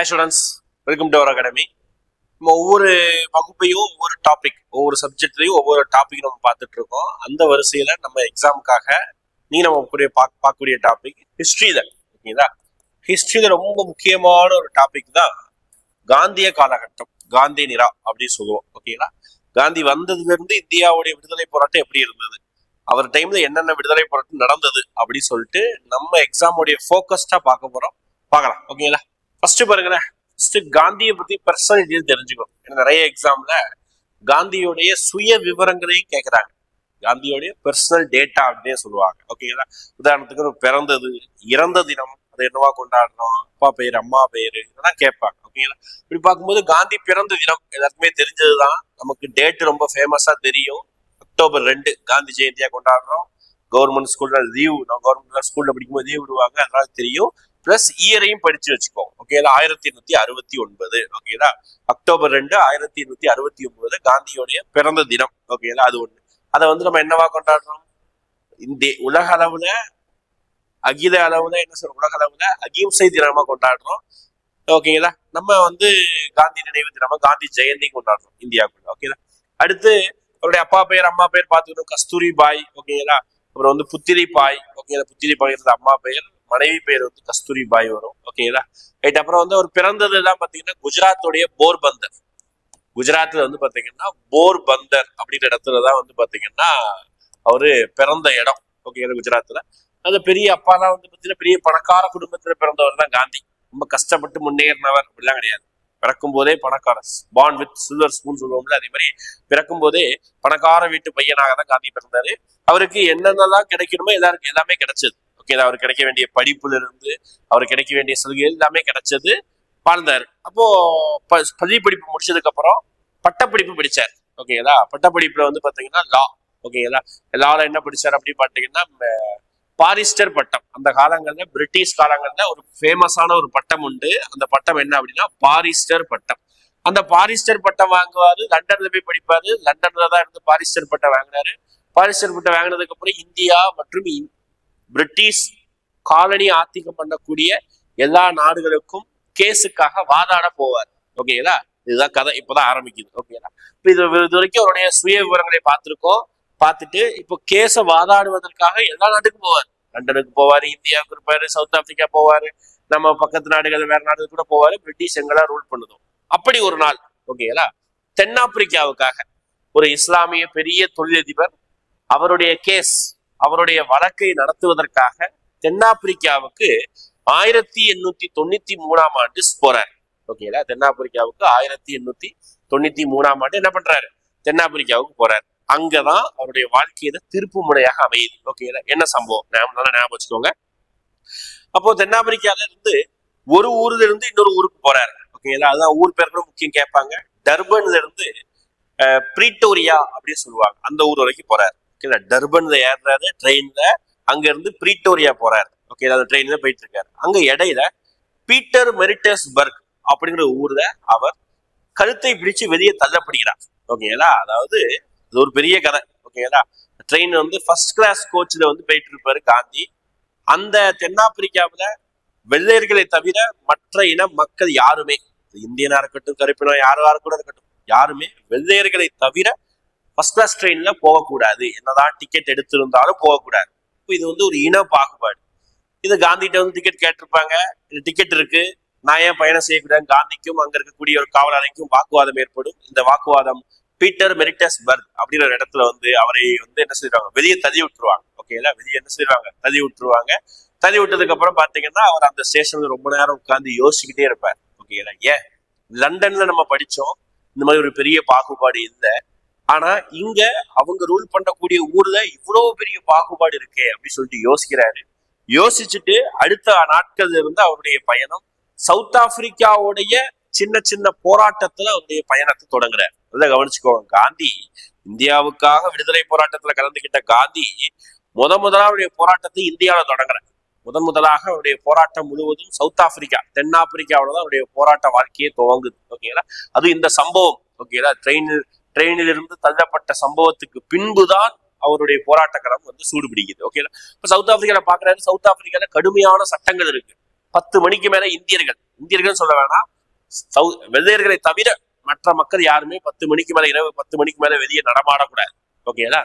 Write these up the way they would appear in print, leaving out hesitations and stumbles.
Hi students, welcome to our academy. நம்ம ஒவ்வொரு வகுப்பையும் ஒவ்வொரு டாபிக், ஒவ்வொரு சப்ஜெக்ட்லையும் ஒவ்வொரு டாபிக் நம்ம பார்த்துட்டு இருக்கோம். அந்த வரிசையில நம்ம எக்ஸாமுக்காக நம்ம பார்க்கக்கூடிய டாபிக் ஹிஸ்டரி தான். ஓகேங்களா? ஹிஸ்டரியில ரொம்ப முக்கியமான ஒரு டாபிக் தான் காந்திய காலகட்டம், காந்தி நிரா அப்படின்னு சொல்லுவோம். ஓகேங்களா? காந்தி வந்ததுல இருந்து இந்தியாவுடைய விடுதலை போராட்டம் எப்படி இருந்தது, அவர் டைம்ல என்னென்ன விடுதலை போராட்டம் நடந்தது அப்படின்னு சொல்லிட்டு நம்ம எக்ஸாமுடைய ஃபோக்கஸ்டா பார்க்க போறோம். பார்க்கலாம். ஓகேங்களா? ஃபர்ஸ்ட் பாருங்களேன், காந்தியை பத்தி பர்சனல் டீடைல் தெரிஞ்சுக்கணும். நிறைய எக்ஸாம்ல காந்தியோடைய சுய விவரங்களையும் கேட்கிறாங்க. காந்தியோடைய பர்சனல் டேட்டா அப்படின்னே சொல்லுவாங்க. ஓகேங்களா? உதாரணத்துக்கு பிறந்தது, இறந்த தினம், அது என்னவா கொண்டாடுறோம், அப்பா பேரு, அம்மா பேரு, இதெல்லாம் கேட்பாங்க. ஓகேங்களா? இப்படி பார்க்கும்போது காந்தி பிறந்த தினம் எல்லாருக்குமே தெரிஞ்சதுதான். நமக்கு டேட் ரொம்ப ஃபேமஸா தெரியும். அக்டோபர் 2 காந்தி ஜெயந்தியா கொண்டாடுறோம். கவர்மெண்ட் ஸ்கூல்ல லீவ், கவர்மெண்ட் ஸ்கூல்ல படிக்கும்போது லீவ் விடுவாங்க, அதனால தெரியும். பிளஸ் இயரையும் படிச்சு வச்சுக்கோங்க. ஓகேங்களா? 1869. ஓகேங்களா? அக்டோபர் 2 1869 காந்தியோடைய பிறந்த தினம். ஓகேங்களா? அது ஒண்ணு. அதை நம்ம என்னவா கொண்டாடுறோம்? இந்த உலக அளவுல, அகில அளவுல, என்ன சொல்ற, உலக அளவுல அகிம்சை தினமா கொண்டாடுறோம். ஓகேங்களா? நம்ம காந்தி நினைவு தினமா காந்தி ஜெயந்தி கொண்டாடுறோம் இந்தியாவுக்குள்ள. ஓகேங்களா? அடுத்து அவருடைய அப்பா பேர், அம்மா பேர் பார்த்துக்கணும். கஸ்தூரி பாய். ஓகேங்களா? அப்புறம் புத்திரி பாய். ஓகேங்களா? புத்திரி பாய் அம்மா பெயர், மனைவி பெயர் கஸ்தூரி பாய் வரும். ஓகேங்களா? ரைட். அப்புறம் அவர் பிறந்தது எல்லாம் பாத்தீங்கன்னா குஜராத்துடைய போர்பந்தர். குஜராத்ல பாத்தீங்கன்னா போர்பந்தர் அப்படின்ற இடத்துலதான் பாத்தீங்கன்னா அவரு பிறந்த இடம். ஓகேங்களா? குஜராத்ல அந்த பெரிய அப்பாலாம் பாத்தீங்கன்னா பெரிய பணக்கார குடும்பத்துல பிறந்தவர் தான் காந்தி. ரொம்ப கஷ்டப்பட்டு முன்னேறினவர் அப்படிலாம் கிடையாது. பிறக்கும் போதே பணக்கார, பார்ன் வித் சில்வர் ஸ்பூன் சொல்லுவோம்ல, அதே மாதிரி பிறக்கும் போதே பணக்கார வீட்டு பையனாக தான் காந்தி பிறந்தாரு. அவருக்கு என்னென்னலாம் கிடைக்கணுமோ எல்லாமே கிடைச்சது. ஓகே, அவருக்கு கிடைக்க வேண்டிய படிப்புல இருந்து அவருக்கு கிடைக்க வேண்டிய சலுகைகள் எல்லாமே கிடைச்சது. வாழ்ந்தாரு. அப்போ பள்ளி படிப்பு முடிச்சதுக்கு அப்புறம் பட்டப்படிப்பு படிச்சார். ஓகேங்களா? பட்டப்படிப்புல பாத்தீங்கன்னா லா. ஓகேங்களா? லால என்ன படிச்சார் அப்படின்னு பாத்தீங்கன்னா பாரிஸ்டர் பட்டம். அந்த காலங்கள்ல, பிரிட்டிஷ் காலங்கள்ல ஒரு ஃபேமஸான ஒரு பட்டம் உண்டு. அந்த பட்டம் என்ன அப்படின்னா பாரிஸ்டர் பட்டம். அந்த பாரிஸ்டர் பட்டம் வாங்குவாரு, லண்டன்ல போய் படிப்பாரு. லண்டன்ல தான் இருந்து பாரிஸ்டர் பட்டம் வாங்கினாரு. பாரிஸ்டர் பட்டம் வாங்கினதுக்கு அப்புறம் இந்தியா மற்றும் பிரிட்டிஷ் காலனி ஆதிக்கம் பண்ணக்கூடிய எல்லா நாடுகளுக்கும் கேஸுக்காக வாதாட போவார். ஓகேங்களா? இதுதான் கதை. இப்பதான் ஆரம்பிக்குது. ஓகேங்களா? இப்ப இது வரைக்கும் அவருடைய சுய விவரங்களை பார்த்துட்டு இப்போ கேஸ வாதாடுவதற்காக எல்லா நாட்டுக்கும் போவார். லண்டனுக்கு போவாரு, இந்தியாவுக்கு இருப்பாரு, சவுத் ஆப்பிரிக்கா போவாரு, நம்ம பக்கத்து நாடுகள், வேற நாடுகள் கூட போவாரு. பிரிட்டிஷ் எங்கெல்லாம் ரூல் பண்ணுதோம். அப்படி ஒரு நாள் ஓகேங்களா தென்னாப்பிரிக்காவுக்காக ஒரு இஸ்லாமிய பெரிய தொழிலதிபர் அவருடைய கேஸ், அவருடைய வழக்கை நடத்துவதற்காக தென்னாப்பிரிக்காவுக்கு 1893ஆம் ஆண்டு போறாரு. ஓகேங்களா? தென்னாப்பிரிக்காவுக்கு 1893ஆம் ஆண்டு என்ன பண்றாரு? தென்னாப்பிரிக்காவுக்கு போறாரு. அங்கதான் அவருடைய வாழ்க்கையில திருப்பு முனையாக அமையுது. ஓகேங்களா? என்ன சம்பவம் நல்லா ஞாபகம் வச்சுக்கோங்க. அப்போ தென்னாப்பிரிக்கால இருந்து ஒரு ஊர்ல இருந்து இன்னொரு ஊருக்கு போறாரு. ஓகேங்களா? அதான் ஊர் பேர் கூட முக்கியம் கேட்பாங்க. டர்பன்ல இருந்து பிரீட்டோரியா அப்படின்னு சொல்லுவாங்க, அந்த ஊர் வரைக்கும் போறாரு. ஓகேங்களா? டர்பன்ல ஏறாரு ட்ரெயின்ல, அங்க இருந்து பிரீட்டோரியா போறாரு. ஓகே, அந்த ட்ரெயின்ல போயிட்டு இருக்காரு. அங்க இடையில பீட்டர் மெரிட்டஸ்பர்க் அப்படிங்கிற ஊர்ல அவர் கழுத்தை பிடிச்சு வெளியே தள்ளப்படுகிறார். ஓகேங்களா? அதாவது இது ஒரு பெரிய கதை. ஓகேங்களா? ட்ரெயின் ஃபர்ஸ்ட் கிளாஸ் கோச்ல போயிட்டு இருப்பாரு காந்தி. அந்த தென்னாப்பிரிக்காவில வெள்ளையர்களை தவிர மற்ற இன மக்கள் யாருமே, இந்தியனா இருக்கட்டும், கருப்பினம், யாரா கூட இருக்கட்டும், யாருமே வெள்ளையர்களை தவிர ஃபர்ஸ்ட் கிளாஸ் ட்ரெயின்ல போகக்கூடாது. என்னதான் டிக்கெட் எடுத்திருந்தாலும் போகக்கூடாது. இப்போ இது ஒரு இன பாகுபாடு. இது காந்திகிட்ட டிக்கெட் கேட்டிருப்பாங்க. இது டிக்கெட் இருக்கு, நான் ஏன் பயணம் செய்யக்கூடாது? காந்திக்கும் அங்க இருக்கக்கூடிய ஒரு காவலாளிக்கும் வாக்குவாதம் ஏற்படும். இந்த வாக்குவாதம் பீட்டர் மெரிட்டஸ்பர்க் அப்படிங்கிற ஒரு இடத்துல அவரை என்ன செய்வாங்க, வெளியே தள்ளி விட்டுருவாங்க. ஓகேங்களா? வெளியே என்ன செய்வாங்க, தள்ளி விட்டுருவாங்க. தள்ளி விட்டதுக்கு அப்புறம் பாத்தீங்கன்னா அவர் அந்த ஸ்டேஷன்ல ரொம்ப நேரம் உட்கார்ந்து யோசிச்சுக்கிட்டே இருப்பார். ஓகேங்களா? ஏன் லண்டன்ல நம்ம படிச்சோம், இந்த மாதிரி ஒரு பெரிய பாகுபாடு இல்லை, ஆனா இங்க அவங்க ரூல் பண்ணக்கூடிய ஊர்ல இவ்வளவு பெரிய பாகுபாடு இருக்கே அப்படின்னு சொல்லிட்டு யோசிக்கிறாரு. யோசிச்சுட்டு அடுத்த நாட்கள்ல இருந்து அவருடைய பயணம் சவுத் ஆப்பிரிக்காவுடைய சின்ன சின்ன போராட்டத்துல அவருடைய பயணத்தை தொடங்குறாரு. அதை கவனிச்சுக்கோங்க. காந்தி இந்தியாவுக்காக விடுதலை போராட்டத்துல கலந்துகிட்ட காந்தி முதலாக அவருடைய போராட்டத்தை இந்தியாவில தொடங்குறாரு. முதலாக அவருடைய போராட்டம் முழுவதும் சவுத் ஆப்பிரிக்கா, தென்னாப்பிரிக்காவில தான் அவருடைய போராட்ட வாழ்க்கையே துவங்குது. ஓகேங்களா? அது இந்த சம்பவம். ஓகேங்களா? ட்ரெயினில் இருந்து தள்ளப்பட்ட சம்பவத்துக்கு பின்புதான் அவருடைய போராட்ட களம் சூடு பிடிக்குது. ஓகேங்களா? இப்ப சவுத் ஆப்பிரிக்கால பாக்குறாரு. சவுத் ஆப்பிரிக்கால கடுமையான சட்டங்கள் இருக்கு. 10 மணிக்கு மேல இந்தியர்கள் சொல்ல வேணாம், வெள்ளையர்களை தவிர மற்ற மக்கள் யாருமே 10 மணிக்கு மேல, இரவு 10 மணிக்கு மேல வெளியே நடமாடக்கூடாது. ஓகேங்களா?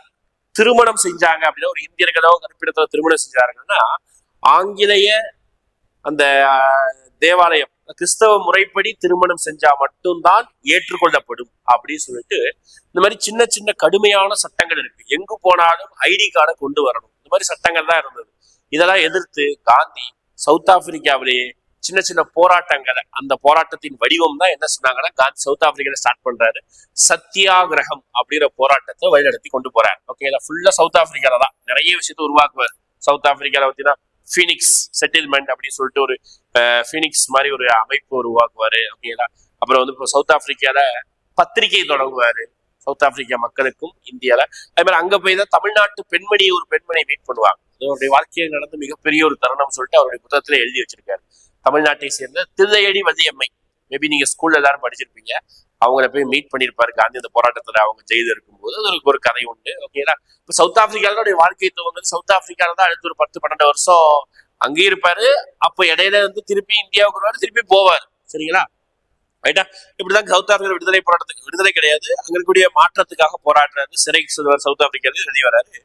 திருமணம் செஞ்சாங்க அப்படின்னா, ஒரு இந்தியர்களோ கற்பிடத்துல திருமணம் செஞ்சாங்கன்னா, ஆங்கிலேய அந்த தேவாலயம் கிறிஸ்தவ முறைப்படி திருமணம் செஞ்சா மட்டும்தான் ஏற்றுக்கொள்ளப்படும் அப்படின்னு சொல்லிட்டு இந்த மாதிரி சின்ன சின்ன கடுமையான சட்டங்கள் இருக்கு. எங்கு போனாலும் ஐடி கார்டை கொண்டு வரணும், இந்த மாதிரி சட்டங்கள் தான் இருந்தது. இதெல்லாம் எதிர்த்து காந்தி சவுத் ஆப்பிரிக்காவிலேயே சின்ன சின்ன போராட்டங்களை, அந்த போராட்டத்தின் வடிவம் தான் என்ன சொன்னாங்கன்னா, காந்தி சவுத் ஆப்பிரிக்கால ஸ்டார்ட் பண்றாரு. சத்தியாகிரகம் அப்படிங்கிற போராட்டத்தை வழிநடத்தி கொண்டு போறாரு. ஓகேங்களா? ஃபுல்லா சவுத் ஆப்பிரிக்கால தான் நிறைய விஷயத்தை உருவாக்குவார். சவுத் ஆப்பிரிக்கால பார்த்தீங்கன்னா ஃபீனிக்ஸ் செட்டில்மெண்ட் அப்படின்னு சொல்லிட்டு ஒரு ஃபீனிக்ஸ் மாதிரி ஒரு அமைப்பு உருவாக்குவாரு. ஓகேங்களா? அப்புறம் வந்து இப்போ சவுத் ஆப்பிரிக்கால பத்திரிகை தொடங்குவாரு சவுத் ஆப்பிரிக்கா மக்களுக்கும் இந்தியால. அதே மாதிரி அங்க போய் தான் தமிழ்நாட்டு ஒரு பெண்மணியை மீட் பண்ணுவாங்க. அவருடைய வாழ்க்கையில் நடந்த மிகப்பெரிய ஒரு தருணம் சொல்லிட்டு அவருடைய புத்தகத்துல எழுதி வச்சிருக்காரு. தமிழ்நாட்டை சேர்ந்த தில்லையடி வள்ளியம்மை, மேபி நீங்க ஸ்கூல்ல எல்லாரும் படிச்சிருப்பீங்க. அவங்கள போய் மீட் பண்ணிருப்பாரு காந்தி அந்த போராட்டத்துல அவங்க ஜெயில இருக்கும்போது. அது ஒரு கதை உண்டு. ஓகேங்களா? இப்ப சவுத் ஆப்பிரிக்காவோட வாழ்க்கை துவங்குது. சவுத் ஆப்பிரிக்கால தான் அடுத்து ஒரு 10-12 வருஷம் அங்கேயும் இருப்பாரு. அப்ப இடையில வந்து திருப்பி இந்தியாவுக்கு வருவாரு, திருப்பி போவார். சரிங்களா? ரைட்டா? இப்படிதான் சவுத் ஆப்பிரிக்கா விடுதலை போராட்டத்துக்கு, விடுதலை கிடையாது, அங்க இருக்கக்கூடிய மாற்றத்துக்காக போராடுறாரு. சிறைக்கு செல்வார், சவுத் ஆப்பிரிக்காவுக்கு வெளியே வராரு.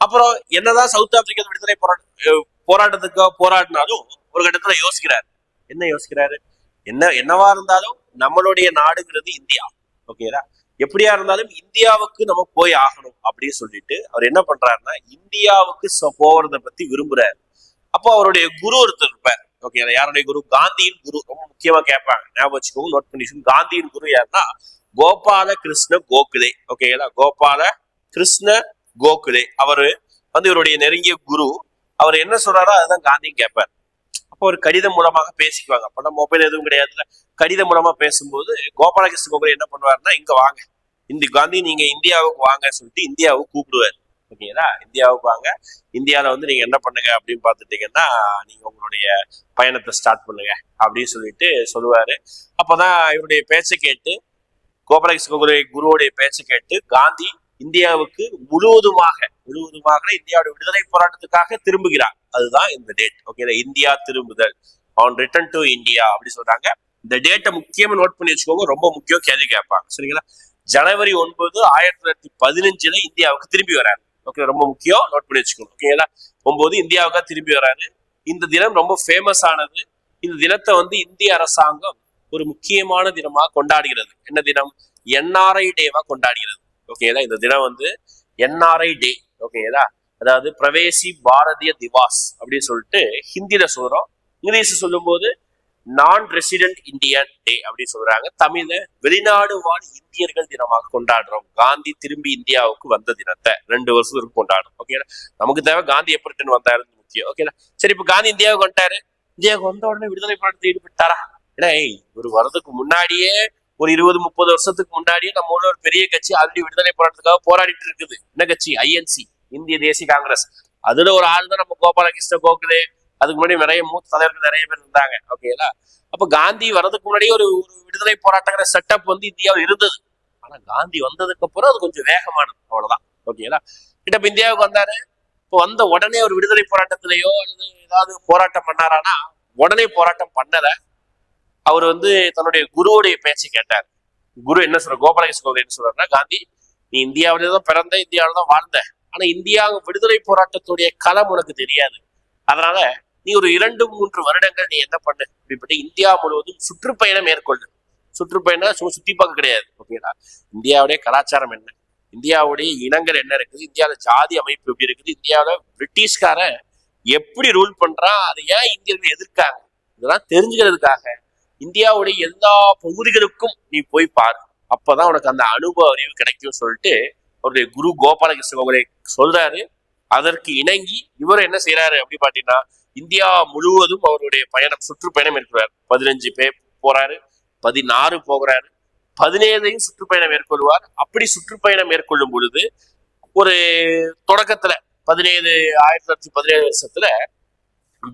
அப்புறம் என்னதான் சவுத் ஆப்பிரிக்கா விடுதலை போராட்டத்துக்காக போராடினாலும் ஒரு கட்டத்துல யோசிக்கிறாரு. என்ன யோசிக்கிறாரு? என்னவா இருந்தாலும் நம்மளுடைய நாடுங்கிறது இந்தியா. ஓகேடா? எப்படியா இருந்தாலும் இந்தியாவுக்கு நம்ம போய் ஆகணும் அப்படின்னு சொல்லிட்டு அவர் என்ன பண்றாருன்னா, இந்தியாவுக்கு போறதை பத்தி விரும்புறாரு. அப்போ அவருடைய குரு ஒருத்தர் இருப்பார். ஓகே, யாருடைய குரு? காந்தியின் குரு. ரொம்ப முக்கியமா கேட்பாங்க, ஞாபகம் வச்சுக்கோங்க, நோட் பண்ணி. காந்தியின் குரு யாருன்னா கோபால கிருஷ்ண கோகலே. ஓகேங்களா? கோபால கிருஷ்ண கோகலே அவரு வந்து இவருடைய நெருங்கிய குரு. அவர் என்ன சொல்றாரோ அதுதான் காந்தியும் கேட்பார். அப்போ ஒரு கடிதம் மூலமாக பேசிக்குவாங்க. அப்போனா மொபைல் எதுவும் கிடையாதுல. கடிதம் மூலமா பேசும்போது கோபாலகிருஷ்ண கோகலே என்ன பண்ணுவாருன்னா, இங்க வாங்க, இந்த காந்தி நீங்க இந்தியாவுக்கு வாங்க சொல்லிட்டு இந்தியாவுக்கு கூப்பிடுவார். ஓகேங்களா? இந்தியாவுக்கு வாங்க, இந்தியாவில வந்து நீங்க என்ன பண்ணுங்க அப்படின்னு பாத்துட்டீங்கன்னா, நீங்க உங்களுடைய பயணத்தை ஸ்டார்ட் பண்ணுங்க அப்படின்னு சொல்லிட்டு சொல்லுவாரு. அப்பதான் இவருடைய பேச்சை கேட்டு, கோபாலகிருஷ்ண கோகலே குருவுடைய பேச்சை கேட்டு காந்தி இந்தியாவுக்கு முழுவதுமாக இந்தியாவுடைய விடுதலை போராட்டத்துக்காக திரும்புகிறார். அதுதான் இந்த டேட். ஓகே, இந்தியா திரும்புதல், ஆன் ரிட்டர்ன் டு இந்தியா அப்படி சொல்றாங்க. இந்த டேட்டை முக்கியமா நோட் பண்ணி வச்சுக்கோங்க, ரொம்ப முக்கியம், கேள்வி கேட்பாங்க. சரிங்களா? ஜனவரி 9, 1915 இந்தியாவுக்கு திரும்பி வராரு. ஓகே, ரொம்ப முக்கியம், நோட் பண்ணி வச்சுக்கோங்க. ஓகேங்களா? 9 இந்தியாவுக்கா திரும்பி வராரு. இந்த தினம் ரொம்ப ஃபேமஸ் ஆனது. இந்த தினத்தை வந்து இந்திய அரசாங்கம் ஒரு முக்கியமான தினமாக கொண்டாடுகிறது. என்ன தினம்? என்ஆர்ஐ டேவா கொண்டாடுகிறது. ஓகேங்களா? இந்த தினம் வந்து என்ஆர்ஐ டே. ஓகேங்களா? அதாவது பிரவேசி பாரதிய திவாஸ் அப்படின்னு சொல்லிட்டு ஹிந்தியில சொல்றோம். இங்கிலீஷ் சொல்லும் போது நான் ரெசிடென்ட் இந்தியன் டே அப்படின்னு சொல்றாங்க. தமிழ்ல வெளிநாடு வாழ் இந்தியர்கள் தினமாக கொண்டாடுறோம். காந்தி திரும்பி இந்தியாவுக்கு வந்த தினத்தை 2 வருஷத்துக்கு கொண்டாடுறோம். ஓகேங்களா? நமக்கு தேவை காந்தி எப்படி ரிட்டர்ன் வந்தாருன்னு முக்கியம். ஓகேங்களா? சரி, இப்ப காந்தி இந்தியாவுக்கு வந்துட்டாரு. இந்தியாவுக்கு வந்த உடனே விடுதலை போராட்டத்தில் ஈடுபட்டாரா? ஏன்னா ஒரு வரதுக்கு முன்னாடியே, ஒரு 20-30 வருஷத்துக்கு முன்னாடியே நம்ம ஊர்ல ஒரு பெரிய கட்சி ஆல்ரெடி விடுதலை போராட்டத்துக்காக போராடிட்டு இருக்குது. என்ன கட்சி? ஐஎன்சி, இந்திய தேசிய காங்கிரஸ். அதுல ஒரு ஆள் தான் நம்ம கோபாலகிருஷ்ண கோகலே. அதுக்கு முன்னாடி நிறைய மூத்த தலைவர்கள் நிறைய பேர் இருந்தாங்க. ஓகேங்களா? அப்ப காந்தி வர்றதுக்கு முன்னாடியே ஒரு விடுதலை போராட்டங்கிற செட்டப் வந்து இந்தியாவில் இருந்தது. ஆனா காந்தி வந்ததுக்கு அப்புறம் அது கொஞ்சம் வேகமானது, அவ்வளவுதான். ஓகேங்களா? இப்ப இந்தியாவுக்கு வந்தாரு. இப்போ வந்த உடனே ஒரு விடுதலை போராட்டத்திலேயோ அல்லது ஏதாவது போராட்டம் பண்ணாரானா? உடனே போராட்டம் பண்ணல. அவர் வந்து தன்னுடைய குருவுடைய பேச்சு கேட்டார். குரு என்ன சொல்ற? கோபாலகிருஷ்ண கோகலே என்ன சொல்றாருன்னா, காந்தி, நீ இந்தியாவிலே தான் பிறந்த, இந்தியாவில தான் வாழ்ந்த, ஆனா இந்தியா விடுதலை போராட்டத்துடைய களம் உனக்கு தெரியாது. அதனால நீ ஒரு 2-3 வருடங்கள் நீ என்ன பண்ணு அப்படிப்பட்டு இந்தியா முழுவதும் சுற்றுப்பயணம் மேற்கொள்ளு. சுற்றுப்பயணம் சுத்தி பார்க்க கிடையாது. ஓகேங்களா? இந்தியாவுடைய கலாச்சாரம் என்ன, இந்தியாவுடைய இனங்கள் என்ன இருக்குது, இந்தியாவில ஜாதி அமைப்பு எப்படி இருக்குது, இந்தியாவில பிரிட்டிஷ்காரன் எப்படி ரூல் பண்றான், அதை ஏன் இந்தியர்கள் எதிர்க்காங்க, இதெல்லாம் தெரிஞ்சுக்கிறதுக்காக இந்தியாவுடைய எல்லா பகுதிகளுக்கும் நீ போய் பாரு. அப்பதான் உனக்கு அந்த அனுபவ அறிவு கிடைக்கும் சொல்லிட்டு அவருடைய குரு கோபாலகிருஷ்ண கோகலே சொல்றாரு. அதற்கு இணங்கி இவர் என்ன செய்யறாரு அப்படி பாத்தீங்கன்னா, இந்தியா முழுவதும் அவருடைய பயணம், சுற்றுப்பயணம் இருக்கிறார். 15 பேர் போறாரு, 16 போகிறாரு, 17 சுற்றுப்பயணம் மேற்கொள்வார். அப்படி சுற்றுப்பயணம் மேற்கொள்ளும் பொழுது ஒரு தொடக்கத்துல 1917 வருஷத்துல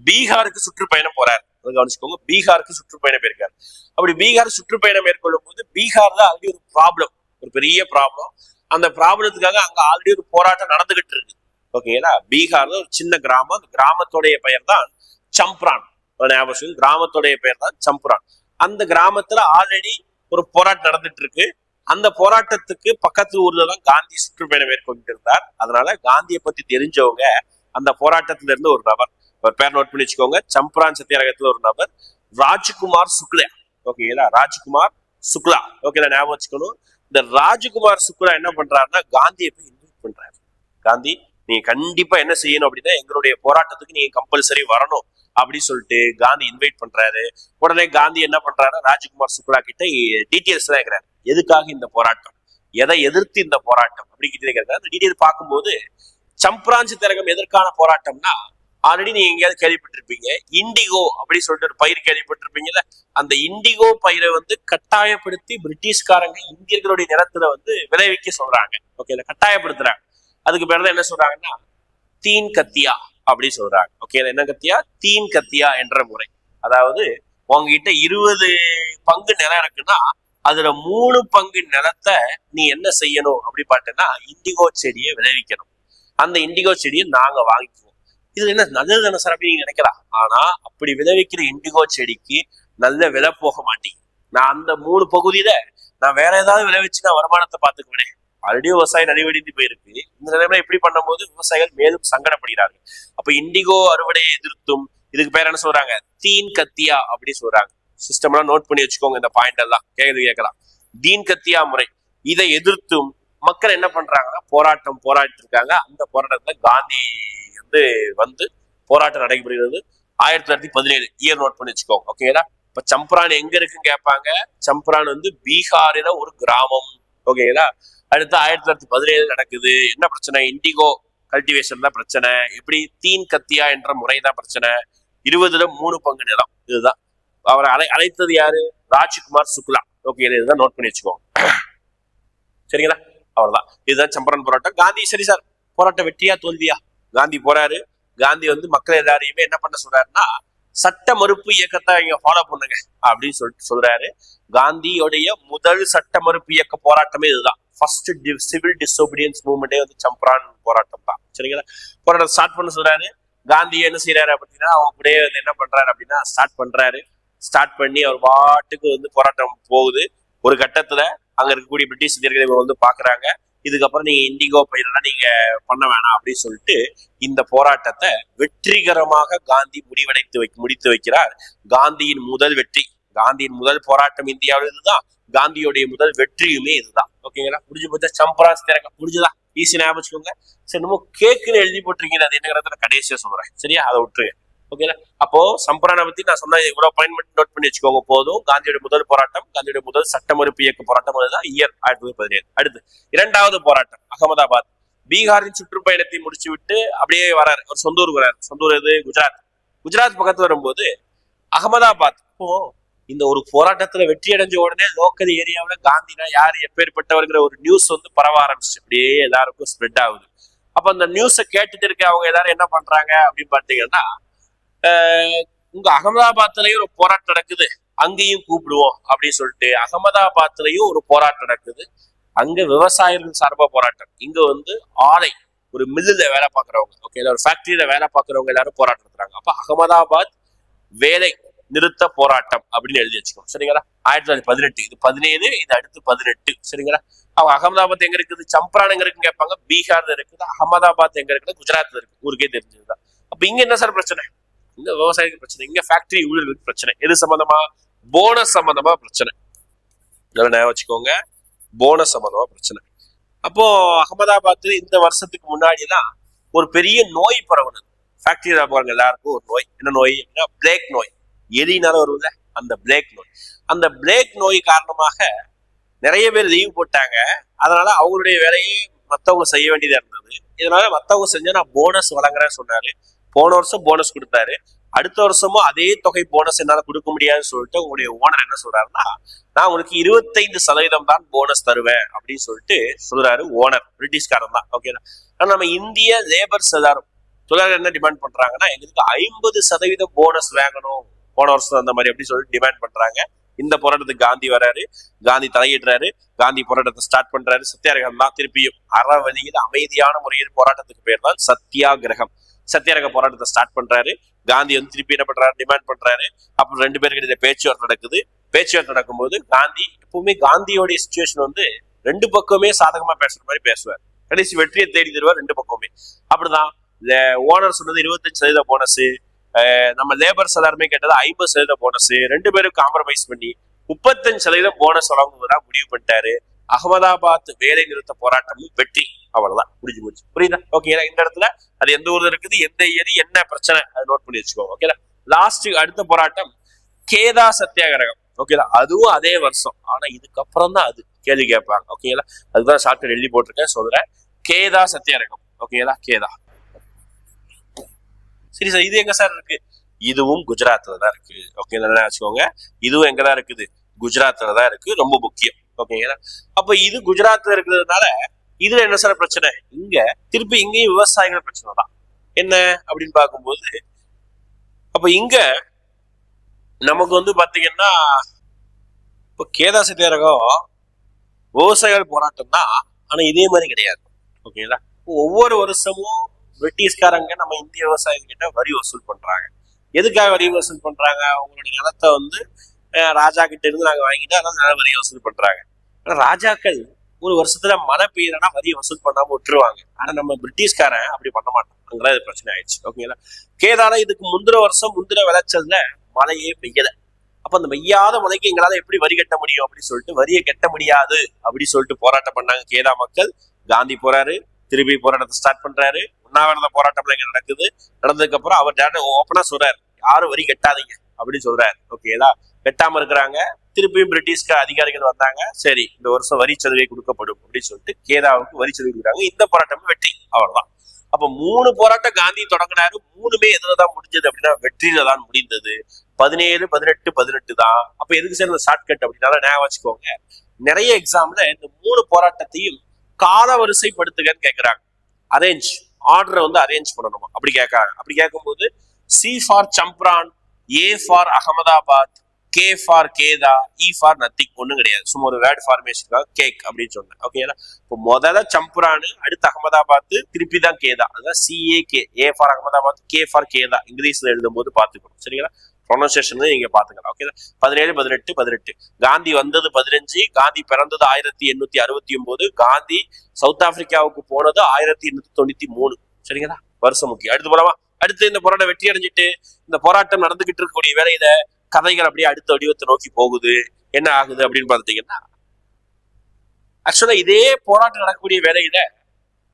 பீகாருக்கு சுற்றுப்பயணம் போறாரு. கவனிச்சுக்கோங்க, பீகாருக்கு சுற்றுப்பயணம் போயிருக்காரு. அப்படி பீகார் சுற்றுப்பயணம் மேற்கொள்ளும் போது பீகார்ல ஆல்ரெடி ஒரு ப்ராப்ளம், ஒரு பெரிய ப்ராப்ளம். அந்த ப்ராப்ளத்துக்காக அங்க ஆல்ரெடி ஒரு போராட்டம் நடந்துகிட்டு இருக்கு. ஓகேங்களா? பீகார்ல ஒரு சின்ன கிராமம், அந்த கிராமத்துடைய பெயர் தான் சம்ப்ரான். ஞாபகம். கிராமத்துடைய பேர் தான் சம்புரான். அந்த கிராமத்துல ஆல்ரெடி ஒரு போராட்டம் நடந்துட்டு இருக்கு. அந்த போராட்டத்துக்கு பக்கத்து ஊர்ல தான் காந்தி சுற்றுப்பயணம் மேற்கொண்டிருந்தார். அதனால காந்தியை பத்தி தெரிஞ்சவங்க அந்த போராட்டத்துல இருந்து ஒரு நபர், ஒரு பேர் நோட் பண்ணி வச்சுக்கோங்க. சம்புரான் சத்தியாகிரகத்துல ஒரு நபர் ராஜ்குமார் சுக்லா. ஓகேங்களா, ராஜ்குமார் சுக்லா. ஓகேங்களா, ஞாபகம் வச்சுக்கணும். இந்த ராஜ்குமார் சுக்லா என்ன பண்றாருன்னா காந்தியை போய் இன்வைட் பண்றாரு. காந்தி, நீங்க கண்டிப்பா என்ன செய்யணும் அப்படின்னா எங்களுடைய போராட்டத்துக்கு நீங்க கம்பல்சரி வரணும் அப்படின்னு சொல்லிட்டு காந்தி இன்வைட் பண்றாரு. உடனே காந்தி என்ன பண்றாரு, ராஜ்குமார் சுக்லா கிட்ட டீட்டெயில்ஸ் தான் கேட்கிறாரு. எதுக்காக இந்த போராட்டம், எதை எதிர்த்து இந்த போராட்டம் அப்படின்னு கேட்கிறாரு. அந்த டீட்டெயில் பார்க்கும்போது சம்புரான் சத்தியாகிரகம் எதற்கான போராட்டம்னா, ஆல்ரெடி நீங்க எங்கேயாவது கேள்விப்பட்டிருப்பீங்க, இண்டிகோ அப்படின்னு சொல்லிட்டு ஒரு பயிர் கேள்விப்பட்டிருப்பீங்கல்ல. அந்த இண்டிகோ பயிரை கட்டாயப்படுத்தி பிரிட்டிஷ்காரங்க இந்தியர்களுடைய நிலத்துல விளைவிக்க சொல்றாங்க. ஓகே, கட்டாயப்படுத்துறாங்க. அதுக்கு பேர் தான் என்ன சொல்றாங்கன்னா தீன் கத்தியா அப்படி சொல்றாங்க. ஓகே, என்ன கத்தியா? தீன் கத்தியா என்ற முறை. அதாவது உங்ககிட்ட 20 பங்கு நிலம் இருக்குன்னா அதுல 3 பங்கு நிலத்தை நீ என்ன செய்யணும் அப்படி பார்த்தேன்னா இண்டிகோ செடியை விளைவிக்கணும். அந்த இண்டிகோ செடியை நாங்க வாங்கிக்குவோம். இதுல என்ன நல்லது தானே சார் அப்படின்னு நினைக்கலாம். ஆனா அப்படி விளைவிக்கிற இண்டிகோ செடிக்கு நல்ல விலை போக மாட்டேங்குது. நான் அந்த 3 பகுதியில நான் வேற ஏதாவது விளைவிச்சு நான் வருமானத்தை பார்த்துக்குவேன். ஆல்ரெடி விவசாயம் நலிவடைந்து போயிருக்கு. இந்த நிலைமையில இப்படி பண்ணும்போது விவசாயிகள் மேலும் சங்கடப்படுகிறார்கள். அப்ப இண்டிகோ அறுவடையை எதிர்த்தும் இதுக்கு பேர் என்ன சொல்றாங்க, தீன் கத்தியா அப்படி சொல்றாங்க. சிஸ்டம்லாம் நோட் பண்ணி வச்சுக்கோங்க. இந்த பாயிண்ட் எல்லாம் கேட்கலாம். தீன் கத்தியா முறை, இதை எதிர்த்தும் மக்கள் என்ன பண்றாங்கன்னா போராடிட்டு இருக்காங்க. அந்த போராட்டத்துல காந்தி போராட்டம் நடைபெறுகிறது 1917. இயர் நோட் பண்ணி வச்சுக்கோங்க. ஓகேங்களா. இப்ப சம்புரான் எங்க இருக்குன்னு கேட்பாங்க. சம்புரான் பீகாரில ஒரு கிராமம். ஓகேங்களா. அடுத்து 1917 நடக்குது. என்ன பிரச்சனை? இண்டிகோ கல்டிவேஷன் தான் பிரச்சனை. எப்படி? தீன் கத்தியா என்ற முறைதான் பிரச்சனை. 20ல 3 பங்கு நிலம். இதுதான் அவரை அழைத்தது யாரு? ராஜ்குமார் சுக்லா. ஓகே, இதுதான் நோட் பண்ணி வச்சுக்கோங்க. சரிங்களா, அவ்வளவுதான். இதுதான் சம்புரான் போராட்டம். காந்தி சரி சார், போராட்டம் வெற்றியா தோல்வியா? காந்தி போறாரு. காந்தி மக்கள் எல்லாரையுமே என்ன பண்ண சொல்றாருன்னா சட்ட மறுப்பு இயக்கத்தை இங்க ஃபாலோ பண்ணுங்க அப்படின்னு சொல்லிட்டு சொல்றாரு. காந்தியோடைய முதல் சட்ட மறுப்பு இயக்க போராட்டமே இதுதான். ஃபர்ஸ்ட் சிவில் டிசோபீடியன்ஸ் மூவ்மெண்டே சம்புரான் போராட்டம் தான். சரிங்களா. போராட்டம் ஸ்டார்ட் பண்ண சொல்றாரு. காந்தி என்ன செய்யறாரு அப்படின்னா அவங்க கூட என்ன பண்றாரு அப்படின்னா ஸ்டார்ட் பண்ணி அவர் பாட்டுக்கு போராட்டம் போகுது. ஒரு கட்டத்துல அங்க இருக்கக்கூடிய பிரிட்டிஷ் இந்தியர்களை பாக்குறாங்க. இதுக்கப்புறம் நீங்க இண்டிகோ பயிரெல்லாம் நீங்க பண்ண வேணாம் அப்படின்னு சொல்லிட்டு இந்த போராட்டத்தை வெற்றிகரமாக காந்தி முடித்து வைக்கிறார். காந்தியின் முதல் வெற்றி, காந்தியின் முதல் போராட்டம் இந்தியாவில் இதுதான். காந்தியோடைய முதல் வெற்றியுமே இதுதான். ஓகேங்களா. புரிஞ்சு போச்சா? சம்புரான் சத்தியாகிரகம் புரிஞ்சுதா? ஈஸி ஞாபகம் வச்சுக்கோங்க. சரி, நம்ம கேக்குன்னு எழுதி போட்டிருக்கீங்க. அது என்னங்கிறத கடைசியா சொல்றேன். சரியா, அதை விட்டுருங்க. ஓகேங்களா. அப்போ சம்புரானை பத்தி நான் சொன்ன இவ்வளவு பாயிண்ட் மட்டும் நோட் பண்ணி வச்சுக்கோங்க போதும். காந்தியோட முதல் போராட்டம், காந்தியோட முதல் சட்ட மறுப்பு இயக்க போராட்டம் அதுதான் இயர் 1917. அடுத்து 2வது போராட்டம் அகமதாபாத். பீகாரின் சுற்றுப்பயணத்தை முடிச்சு விட்டு அப்படியே வராரு. ஒரு சொந்த ஊருக்கு வராரு. சொந்த ஊர் எது? குஜராத் பக்கத்துல வரும்போது அகமதாபாத். இப்போ இந்த ஒரு போராட்டத்துல வெற்றி அடைஞ்ச உடனே லோக்கல் ஏரியாவில காந்தினா யாரு, எப்பேற்பட்டவர்கிற ஒரு நியூஸ் பரவ ஆரம்பிச்சு அப்படியே எல்லாருக்கும் ஸ்ப்ரெட் ஆகுது. அப்ப அந்த நியூஸை கேட்டுட்டு இருக்க அவங்க எல்லாரும் என்ன பண்றாங்க அப்படின்னு பாத்தீங்கன்னா உங்க அகமதாபாத்லயும் ஒரு போராட்டம் நடக்குது, அங்கேயும் கூப்பிடுவோம் அப்படின்னு சொல்லிட்டு அகமதாபாத்லயும் ஒரு போராட்டம் நடக்குது. அங்க விவசாயிகள் சார்பா போராட்டம். இங்க ஆலை, ஒரு மில்லுல வேலை பார்க்கறவங்க, ஓகே, ஒரு ஃபேக்டரியில வேலை பார்க்கறவங்க எல்லாரும் போராட்டம் நடத்துறாங்க. அப்ப அகமதாபாத் வேலை நிறுத்த போராட்டம் அப்படின்னு எழுதி வச்சுக்கோங்க. சரிங்களா. 1918. இது 17, இது அடுத்து 18. சரிங்களா. அவங்க அகமதாபாத் எங்க இருக்குது, சம்புரான் எங்க இருக்குன்னு கேட்பாங்க. பீகார்ல இருக்குது. அகமதாபாத் எங்க இருக்குது, குஜராத்ல இருக்கு. ஊருக்கே தெரிஞ்சதுதான். அப்ப இங்க என்ன சார் பிரச்சனை? இங்க விவசாயிக்கு பிரச்சனை, இங்க ஃபேக்டரி ஊழியர்களுக்கு பிரச்சனை. எது சம்பந்தமா? போனஸ் சம்பந்தமா பிரச்சனை. ஞாபகம் வச்சுக்கோங்க, போனஸ் சம்பந்தமா பிரச்சனை. அப்போ அகமதாபாத் இந்த வருஷத்துக்கு முன்னாடி எல்லாம் ஒரு பெரிய நோய் பரவுனது. ஃபேக்டரியில பாருங்க எல்லாருக்கும் ஒரு நோய். என்ன நோய் அப்படின்னா பிளேக் நோய். எலினால வரும்ல அந்த பிளேக் நோய். அந்த பிளேக் நோய் காரணமாக நிறைய பேர் லீவ் போட்டாங்க. அதனால அவங்களுடைய வேலையை மற்றவங்க செய்ய வேண்டியதா இருந்தது. இதனால மற்றவங்க செஞ்சா நான் போனஸ் வழங்குறேன்னு சொன்னாரு. போன வருஷம் போனஸ் கொடுத்தாரு. அடுத்த வருஷமும் அதே தொகை போனஸ் என்னால கொடுக்க முடியாதுன்னு சொல்லிட்டு உங்களுடைய ஓனர் என்ன சொல்றாருன்னா நான் உங்களுக்கு 25% தான் போனஸ் தருவேன் அப்படின்னு சொல்லிட்டு சொல்றாரு ஓனர். பிரிட்டிஷ்காரன் தான். ஓகேனா. ஆனா நம்ம இந்திய லேபர்ஸ் எல்லாரும் தொழிலாளர் என்ன டிமாண்ட் பண்றாங்கன்னா எங்களுக்கு 50% போனஸ் வாங்கணும் போன வருஷம் அந்த மாதிரி அப்படின்னு சொல்லிட்டு டிமாண்ட் பண்றாங்க. இந்த போராட்டத்துக்கு காந்தி வராரு, காந்தி தலையிடுறாரு, காந்தி போராட்டத்தை ஸ்டார்ட் பண்றாரு. சத்தியாகிரகம் தான் திருப்பியும் அற வழியில் அமைதியான முறையில் போராட்டத்துக்கு பேர் தான் சத்தியாகிரகம். சத்தியாகிரக போராட்டத்தை ஸ்டார்ட் பண்றாரு. காந்தி வந்து திருப்பி என்ன பண்றாரு, டிமாண்ட் பண்றாரு. அப்புறம் ரெண்டு பேருக்கு பேச்சுவார்த்தை நடக்குது. பேச்சுவார்த்தை நடக்கும்போது காந்தி எப்பவுமே காந்தியோடைய சுச்சுவேஷன் வந்து ரெண்டு பக்கமே சாதகமா பேசுற மாதிரி பேசுவார். கடைசி வெற்றியை தேடி தருவார் ரெண்டு பக்கமே. அப்படிதான் ஓனர் சொன்னது 25% போனஸ், நம்ம லேபர்ஸ் எல்லாருமே கேட்டது 50% போனஸ், ரெண்டு பேரும் காம்ப்ரமைஸ் பண்ணி 35% போனஸ் வழங்குவதாக முடிவு பண்ணிட்டாரு. அகமதாபாத் வேலை நிறுத்த போராட்டமும் வெற்றி. அவ்வளவுதான், முடிஞ்சு போச்சு. புரியுதா? ஓகே, இந்த இடத்துல அது எந்த ஊர்ல இருக்குது, எந்த ஏரி, என்ன பிரச்சனை, அதை நோட் பண்ணி வச்சுக்கோங்க. ஓகேலா. லாஸ்ட் அடுத்த போராட்டம் கேதா சத்தியாகிரகம். ஓகேலா, அதுவும் அதே வருஷம். ஆனா இதுக்கப்புறம் தான் அது கேள்வி கேட்பாங்க. ஓகேங்களா, அதுதான் ஷார்ட்கட் எழுதி போட்டிருக்கேன், சொல்றேன். கேதா சத்தியாகிரகம். ஓகேங்களா, கேதா. சரி சார், இது எங்க சார் இருக்கு? இதுவும் குஜராத்ல தான் இருக்கு. ஓகேங்களா, வச்சுக்கோங்க. இதுவும் எங்கதான் இருக்குது? குஜராத்ல தான் இருக்கு. ரொம்ப முக்கியம். ஓகேங்களா. அப்ப இது குஜராத்ல இருக்கிறதுனால இதுல என்ன சார் பிரச்சனை? இங்க திருப்பி இங்கேயும் விவசாயிகள் பிரச்சனை தான். என்ன அப்படின்னு பார்க்கும்போது, அப்ப இங்க நமக்கு வந்து பாத்தீங்கன்னா இப்போ கேதா சத்தியாகிரகம் விவசாயிகள் போராட்டம் தான். ஆனா இதே மாதிரி கிடையாது. ஓகேங்களா. ஒவ்வொரு வருஷமும் பிரிட்டிஷ்காரங்க நம்ம இந்திய விவசாயிகிட்ட வரி வசூல் பண்றாங்க. எதுக்காக வரி வசூல் பண்றாங்க? அவங்களுடைய நிலத்தை வந்து ராஜா கிட்ட இருந்து நாங்க வாங்கிட்டு அதனால வரி வசூல் பண்றாங்க. ஆனா ராஜாக்கள் ஒரு வருஷத்துல மழை பெய்யறனா வரி வசூல் பண்ணாம விட்டுருவாங்க. ஆனா நம்ம பிரிட்டிஷ்காரன் அப்படி பண்ண மாட்டோம். அங்கெல்லாம் இது பிரச்சனை ஆயிடுச்சு. ஓகேங்களா. கேதால இதுக்கு முந்திர வருஷம் முந்திர விளைச்சல்ல மழையே பெய்யல. அப்ப அந்த பெய்யாத மழைக்கு எங்களால எப்படி வரி கட்ட முடியும் அப்படின்னு சொல்லிட்டு வரியை கட்ட முடியாது அப்படின்னு சொல்லிட்டு போராட்டம் பண்ணாங்க கேதா மக்கள். காந்தி போறாரு, திருப்பி போராட்டத்தை ஸ்டார்ட் பண்றாரு. உண்ணாவிரத போராட்டம் இங்க நடக்குது. நடந்ததுக்கு அப்புறம் அவர் டேரக்டா ஓப்பனா சொல்றாரு, யாரும் வரி கட்டாதீங்க அப்படின்னு சொல்றாரு. ஓகேங்களா. கட்டாம இருக்கிறாங்க. திருப்பியும் பிரிட்டிஷ்க்கு அதிகாரிகள் வந்தாங்க. சரி, இந்த வருஷம் வரி சலுகை கொடுக்கப்படும் அப்படின்னு சொல்லிட்டு கேதாவுக்கு வரி சலுகை கொடுக்குறாங்க. இந்த போராட்டமும் வெற்றி. அவ்வளவுதான். அப்ப 3 போராட்டம் காந்தி தொடங்கினாரு. 3மே எதுலதான் முடிஞ்சது அப்படின்னா வெற்றியில தான் முடிந்தது. 17, 18, 18 தான். அப்ப எதுக்கு சார் இந்த ஷார்ட்கட் அப்படின்னால ஞாபகம் வச்சுக்கோங்க. நிறைய எக்ஸாம்ல இந்த 3 போராட்டத்தையும் கால வரிசைப்படுத்துகன்னு கேட்கிறாங்க. அரேஞ்ச் ஆர்டரை வந்து அரேஞ்ச் பண்ணணுமா அப்படி கேட்கறாங்க. அப்படி கேட்கும்போது C for Champaran, A for Ahmedabad, K for Kheda, E for nothing. ஒண்ணும் கிடையாது, சும்மா ஒரு வேர்ட் ஃபார்மேஷனுக்காக கேக் அப்படின்னு சொன்னேன். ஓகேங்களா. இப்போ முதல்ல சம்புரான், அடுத்து அகமதாபாத், திருப்பி தான் கேதா. அதான் CAK. A for Ahmedabad, K for Kheda. இங்கிலீஷ்ல எழுதும் போது பாத்துக்கணும். சரிங்களா. ப்ரொனன்சியேஷன் நீங்க பாத்துக்கலாம். ஓகே. 17, 18, 18. காந்தி வந்தது 15. காந்தி பிறந்தது 1869. காந்தி சவுத் ஆப்பிரிக்காவுக்கு போனது 1893. சரிங்களா. வருஷம் முக்கியம். அடுத்து போலாமா? அடுத்து இந்த போராட்டம் வெற்றி அடைஞ்சிட்டு இந்த போராட்டம் நடந்துகிட்டு இருக்கக்கூடிய வேலையில கதைகள் அப்படியே அடுத்த வடிவத்தை நோக்கி போகுது. என்ன ஆகுது அப்படின்னு பாத்தீங்கன்னா, ஆக்சுவலா இதே போராட்டம் நடக்கக்கூடிய வேலையில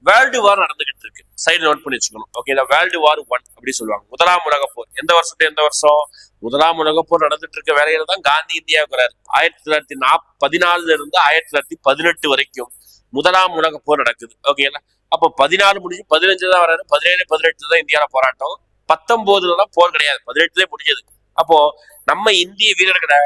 வேர்ல்டு வார் நடந்துகிட்டு இருக்கு. சைடு நோட் பண்ணி வச்சுக்கணும். ஓகேங்களா. வேர்ல்டு வார் 1 அப்படி சொல்லுவாங்க. முதலாம் உலக போர். எந்த வருஷம்? முதலாம் உலக போர் நடந்துட்டு இருக்க வேலையில தான் காந்தி இந்தியாவுக்கு வராரு. 1914 இருந்து 1918 வரைக்கும் முதலாம் உலக போர் நடக்குது. ஓகேங்களா. அப்போ 14 முடிஞ்சு 15 தான் வராரு. 17, 18 தான் இந்தியாவில போராட்டம். 19 தான் போர் கிடையாது, 18 முடிஞ்சது. அப்போ நம்ம இந்திய வீரர்களை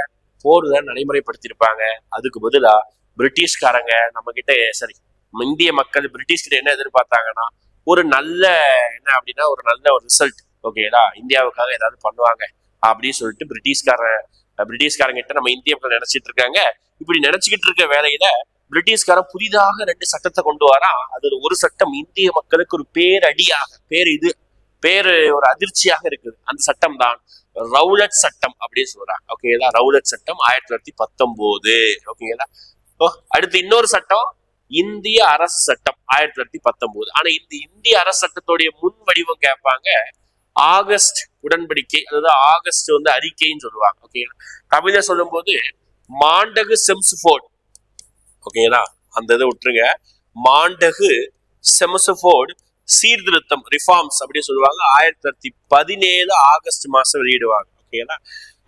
போர் தான் நடைமுறைப்படுத்தியிருப்பாங்க. அதுக்கு பதிலா பிரிட்டிஷ்காரங்க நம்ம கிட்ட, சரி இந்திய மக்கள் பிரிட்டிஷ் கிட்ட என்ன எதிர்பார்த்தாங்கன்னா, ஒரு நல்ல என்ன அப்படின்னா ஒரு நல்ல ஒரு ரிசல்ட். ஓகேடா, இந்தியாவுக்காக ஏதாவது பண்ணுவாங்க அப்படின்னு சொல்லிட்டு பிரிட்டிஷ்காரங்க கிட்ட நம்ம இந்திய மக்கள் நினைச்சிட்டு இருக்காங்க. இப்படி நினைச்சுக்கிட்டு இருக்க வேலையில பிரிட்டிஷ்காரன் புதிதாக 2 சட்டத்தை கொண்டு வரா. அதுல ஒரு சட்டம் இந்திய மக்களுக்கு ஒரு பேரு ஒரு அதிர்ச்சியாக இருக்குது. அந்த சட்டம் தான் ரவுலட் சட்டம் அப்படின்னு சொல்றாங்க. ஓகேங்களா. ரவுலட் சட்டம் 1919. ஓகேங்களா. அடுத்து இன்னொரு சட்டம் இந்திய அரசு சட்டம் 1919. ஆனா இந்த இந்திய அரசு சட்டத்துடைய முன் வடிவம் கேட்பாங்க ஆகஸ்ட் உடன்படிக்கை, அதாவது ஆகஸ்ட் வந்து அறிக்கைன்னு சொல்லுவாங்க. ஓகேங்களா. தமிழ சொல்லும் போது மாண்டகு செம்ஸ்ஃபோர்ட். ஓகேங்களா. அந்த இதை விட்டுருங்க. மாண்டகு செம்ஸ்ஃபோர்ட் சீர்திருத்தம், ரிஃபார்ம்ஸ் அப்படின்னு சொல்லுவாங்க. 1917 ஆகஸ்ட் மாசம் வெளியிடுவாங்க. ஓகேங்களா.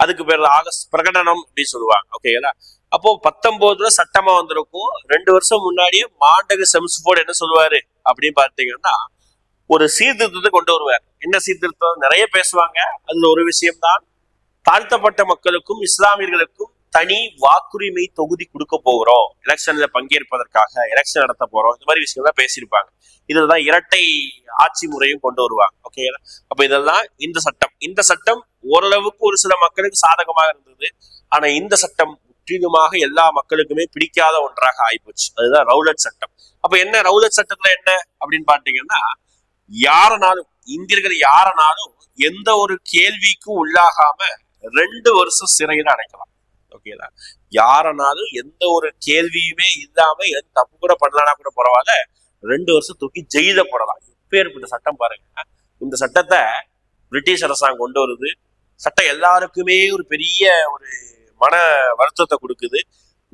அதுக்கு பேர் ஆகஸ்ட் பிரகடனம் அப்படின்னு சொல்லுவாங்க. ஓகேங்களா. அப்போ 19 சட்டமா வந்திருக்கும். 2 வருஷம் முன்னாடியே மாண்டகு செம்ஸ்ஃபோர்ட் என்ன சொல்லுவாரு அப்படின்னு பார்த்தீங்கன்னா, ஒரு சீர்திருத்தத்தை கொண்டு வருவார். என்ன சீர்திருத்தம்? நிறைய பேசுவாங்க. அதுல ஒரு விஷயம் தான் தாழ்த்தப்பட்ட மக்களுக்கும் இஸ்லாமியர்களுக்கும் தனி வாக்குரிமை தொகுதி கொடுக்க போகிறோம், எலெக்ஷன்ல பங்கேற்பதற்காக எலெக்ஷன் நடத்த போறோம், இந்த மாதிரி விஷயம் தான் பேசியிருப்பாங்க. இதுலதான் இரட்டை ஆட்சி முறையும் கொண்டு வருவாங்க. ஓகே, அப்ப இதெல்லாம் இந்த சட்டம் ஓரளவுக்கு ஒரு சில மக்களுக்கு சாதகமாக இருந்தது. ஆனா இந்த சட்டம் முற்றிலுமாக எல்லா மக்களுக்குமே பிடிக்காத ஒன்றாக ஆயிப்போச்சு. அதுதான் ரவுலட் சட்டம். அப்ப என்ன ரவுலட் சட்டத்துல என்ன அப்படின்னு பாத்தீங்கன்னா, யாரனாலும் இந்தியர்கள் யாரனாலும் எந்த ஒரு கேள்விக்கும் உள்ளாகாம 2 வருஷம் சிறையில அடைக்கலாம். ஓகேங்களா? யாரனாலும் எந்த ஒரு கேள்வியுமே இல்லாம தப்பு கூட பண்ணலன்னா கூட பரவாயில்ல, 2 வருஷம் தூக்கி ஜெயில போடலாம். இப்பேற்பட்ட சட்டம் பாருங்க. இந்த சட்டத்தை பிரிட்டிஷ் அரசாங்கம் கொண்டு வருது. சட்டம் எல்லாருக்குமே ஒரு பெரிய ஒரு மன வருத்தத்தை கொடுக்குது.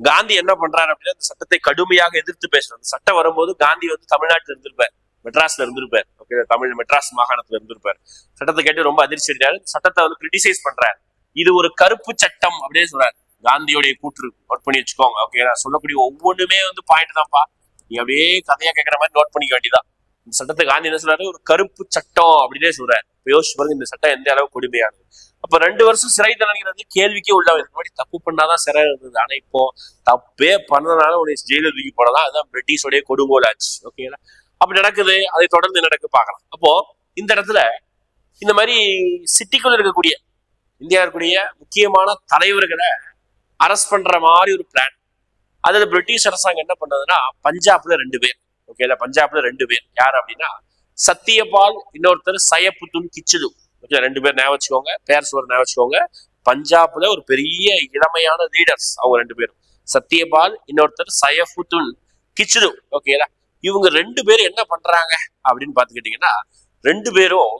காந்தி என்ன பண்றாரு அப்படின்னா, இந்த சட்டத்தை கடுமையாக எதிர்த்து பேசுறாரு. அந்த சட்டம் வரும்போது காந்தி தமிழ்நாட்டில் இருந்திருப்பார், மெட்ராஸ்ல இருந்திருப்பார். ஓகே, தமிழ் மெட்ராஸ் மாகாணத்துல இருந்திருப்பார். சட்டத்தை கேட்டு ரொம்ப அதிர்ச்சி அடைஞ்சாரு. சட்டத்தை கிரிட்டிசைஸ் பண்றாரு. இது ஒரு கருப்பு சட்டம் அப்படின்னு சொல்றாரு. காந்தியோடைய கூற்று நோட் பண்ணி வச்சுக்கோங்க. ஓகே, நான் சொல்லக்கூடிய ஒவ்வொன்றுமே பாயிண்ட் தான்ப்பா, நீ அப்படியே கதையா கேட்கற மாதிரி நோட் பண்ணிக்க வேண்டியதான். இந்த சட்டத்தை காந்தி என்ன சொல்றாரு, ஒரு கருப்பு சட்டம் அப்படின்னே சொல்றாரு. யோசிச்சு பாருங்க இந்த சட்டம் எந்த அளவு கொடுமையானது. அப்ப 2 வருஷம் சிறை தண்டனை கேள்விக்கே உள்ள மாதிரி தப்பு பண்ணாதான் சிறை இருந்தது. ஆனா இப்போ தப்பே பண்ணதுனால உடைய ஜெயில தூக்கி போடலாம். அதுதான் பிரிட்டிஷோடைய கொடுங்கோல் ஆச்சு. ஓகேங்களா? அப்படி நடக்குது. அதை தொடர்ந்து நடக்க பார்க்கலாம். அப்போ இந்த இடத்துல இந்த மாதிரி சிட்டிக்குள்ள இருக்கக்கூடிய இந்தியா இருக்கக்கூடிய முக்கியமான தலைவர்களை அரெஸ்ட் பண்ற மாதிரி ஒரு பிளான். அதுல பிரிட்டிஷ் அரசாங்கம் என்ன பண்ணதுன்னா, பஞ்சாப்ல 2 பேர். ஓகேல, பஞ்சாப்ல 2 பேர் யார் அப்படின்னா, சத்தியபால், இன்னொருத்தர் சையப்புத்துன் கிச்சுலு. ஓகே, 2 பேர் ஞாபகம் வச்சுக்கோங்க, பேர் சொல்ற ஞாபகம் வச்சுக்கோங்க. பஞ்சாப்ல ஒரு பெரிய இளமையான லீடர்ஸ் அவங்க 2 பேரும், சத்தியபால், இன்னொருத்தர் சையப்புத்துன் கிச்சுலு. ஓகேல, இவங்க 2 பேரும் என்ன பண்றாங்க அப்படின்னு பாத்துக்கிட்டீங்கன்னா, 2 பேரும்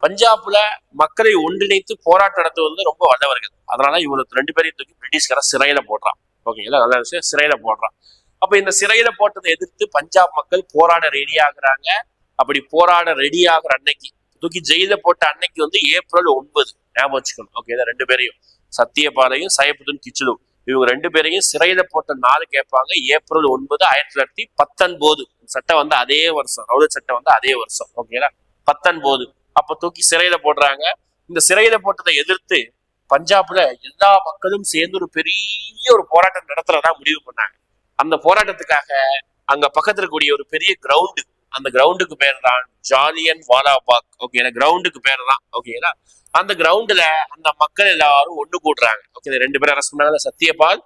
பஞ்சாப்ல மக்களை ஒன்றிணைத்து போராட்டம் நடத்துவது ரொம்ப வல்லவர்கள். அதனால இவங்களுக்கு 2 பேரையும் தூக்கி பிரிட்டிஷ்கார சிறையில போடுறான். ஓகேங்களா? நல்ல விஷயம், சிறையில போடுறான். அப்ப இந்த சிறையில போட்டதை எதிர்த்து பஞ்சாப் மக்கள் போராட ரெடி ஆகுறாங்க. அப்படி போராட ரெடி ஆகுற அன்னைக்கு, தூக்கி ஜெயில போட்ட அன்னைக்கு ஏப்ரல் 9 ஞாபகம் வச்சுக்கணும். ஓகே, 2 பேரையும், சத்தியபாலையும் சையப்புத்துன் கிச்சுலு, இவங்க 2 பேரையும் சிறையில போட்ட நாள் கேட்பாங்க. ஏப்ரல் 9, 1919. சட்டம் அதே வருஷம், ரவுலட் சட்டம் அதே வருஷம். ஓகேங்களா? 19. அப்ப தூக்கி சிறையில போடுறாங்க. இந்த சிறையில போட்டதை எதிர்த்து பஞ்சாப்ல எல்லா மக்களும் சேர்ந்து ஒரு பெரிய ஒரு போராட்டம் நடத்துறதா முடிவு பண்ணாங்க. அந்த போராட்டத்துக்காக அங்க பக்கத்துல இருக்கக்கூடிய ஒரு பெரிய கிரவுண்டு, அந்த கிரவுண்டுக்கு பேர் தான் ஜாலியன் வாலாபாக். ஓகே, கிரவுண்டுக்கு பேர் தான். ஓகேங்களா? அந்த கிரவுண்டுல அந்த மக்கள் எல்லாரும் ஒண்ணு கூடுறாங்க. ஓகே, 2 பேரும் அரெஸ்ட் பண்ணாங்க. சத்தியபால்,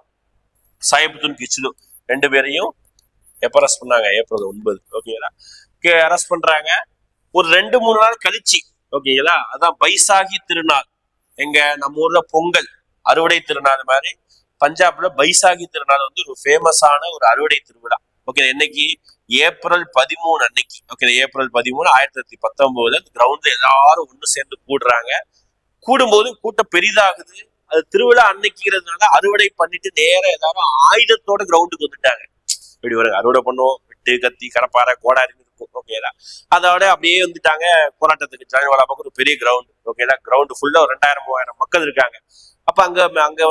சையப்புத்துன் கிச்சுலு 2 பேரையும் எப்ப அரெஸ்ட் பண்ணாங்க? ஏப்ரல் 9. ஓகேங்களா? அரெஸ்ட் பண்றாங்க. ஒரு 2-3 நாள் கழிச்சு, ஓகேங்களா, அதான் பைசாகி திருநாள். எங்க நம்ம ஊர்ல பொங்கல் அறுவடை திருநாள் மாதிரி பஞ்சாப்ல பைசாகி திருநாள் ஒரு ஃபேமஸான ஒரு அறுவடை திருவிழா. ஓகே, என்னைக்கு? ஏப்ரல் 13 அன்னைக்கு. ஓகே, ஏப்ரல் 13, 1919 கிரவுண்ட்ல எல்லாரும் ஒண்ணு சேர்ந்து கூடுறாங்க. கூடும்போது கூட்டம் பெரிதாகுது. அது திருவிழா அன்னைக்குறதுனால அறுவடை பண்ணிட்டு நேரம் எல்லாரும் ஆயுதத்தோட கிரவுண்டுக்கு வந்துட்டாங்க. இப்படி ஒரு அறுவடை பண்ணுவோம், வெட்டு, கத்தி, கடப்பாறை, கோடாரி இருக்கும். ஓகேலா, அதோட அப்படியே வந்துட்டாங்க போராட்டத்துக்கு. ஜாலியன் வாலாபாக் ஒரு பெரிய கிரவுண்ட். ஓகேலா, கிரவுண்ட் ஃபுல்லா ஒரு 2000-3000 மக்கள் இருக்காங்க. அப்ப அங்க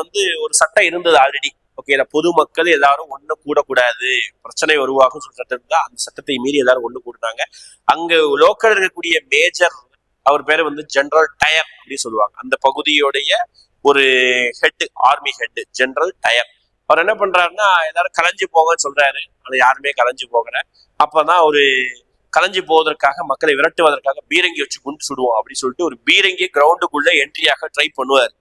ஒரு சட்டம் இருந்தது ஆல்ரெடி. ஓகேலா, பொதுமக்கள் எல்லாரும் ஒண்ணு கூடக்கூடாது, பிரச்சனை உருவாகும் சட்டம் இருந்தா அந்த சட்டத்தை மீறி எல்லாரும் ஒண்ணு கூடுனாங்க. அங்க லோக்கல் இருக்கக்கூடிய மேஜர், அவர் பேரு ஜெனரல் டயர் அப்படின்னு சொல்லுவாங்க. அந்த பகுதியோடைய ஒரு head, army head General Dyer. அவர் என்ன பண்றாருன்னா, எல்லாரும் கலைஞ்சு போங்கன்னு சொல்றாரு. ஆனா யாருமே கலைஞ்சு போகல. அப்பதான் ஒரு கலைஞ்சு போவதற்காக, மக்களை விரட்டுவதற்காக பீரங்கி வச்சு குண்டு சுடுவோம் அப்படின்னு சொல்லிட்டு ஒரு பீரங்கி கிரவுண்டுக்குள்ள என்ட்ரியாக ட்ரை பண்ணுவார்.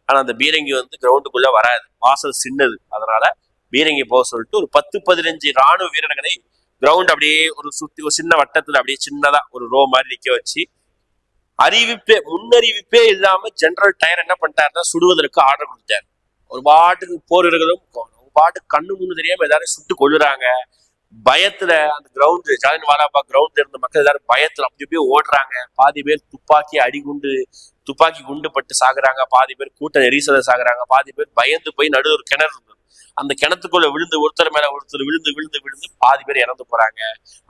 ஆனா அந்த பீரங்கி கிரவுண்டுக்குள்ள வராது, வாசல் சின்னது. அதனால பீரங்கி போக சொல்லிட்டு ஒரு 10-15 ராணுவ வீரர்களை கிரவுண்ட் அப்படியே ஒரு சுத்தி ஒரு சின்ன வட்டத்துல அப்படியே சின்னதா ஒரு ரோ மாதிரி நிக்க வச்சு, முன்னறிவிப்பே இல்லாம ஜெனரல் டயர் என்ன பண்ணிட்டாருன்னா சுடுவதற்கு ஆர்டர் கொடுத்தாரு. ஒரு பாட்டுக்கு போர் வீரர்களும் பாட்டுக்கு கண்ணு முன்னு தெரியாம எல்லாரும் சுட்டு கொள்ளுறாங்க. பயத்துல அந்த கிரவுண்ட், ஜாலியன் வாலாபாக் கிரவுண்ட்ல இருந்த மக்கள் எல்லாரும் பயத்துல அப்படி அப்படியே ஓடுறாங்க. பாதி பேர் துப்பாக்கி குண்டு பட்டு சாகுறாங்க. பாதி பேர் கூட்ட நெரிசல சாகுறாங்க. பாதி பேர் பயந்து போய் நடு ஒரு கிணறு இருந்தது, அந்த கிணத்துக்குள்ள விழுந்து ஒருத்தர் மேல ஒருத்தர் விழுந்து விழுந்து விழுந்து பாதி பேர் இறந்து போறாங்க.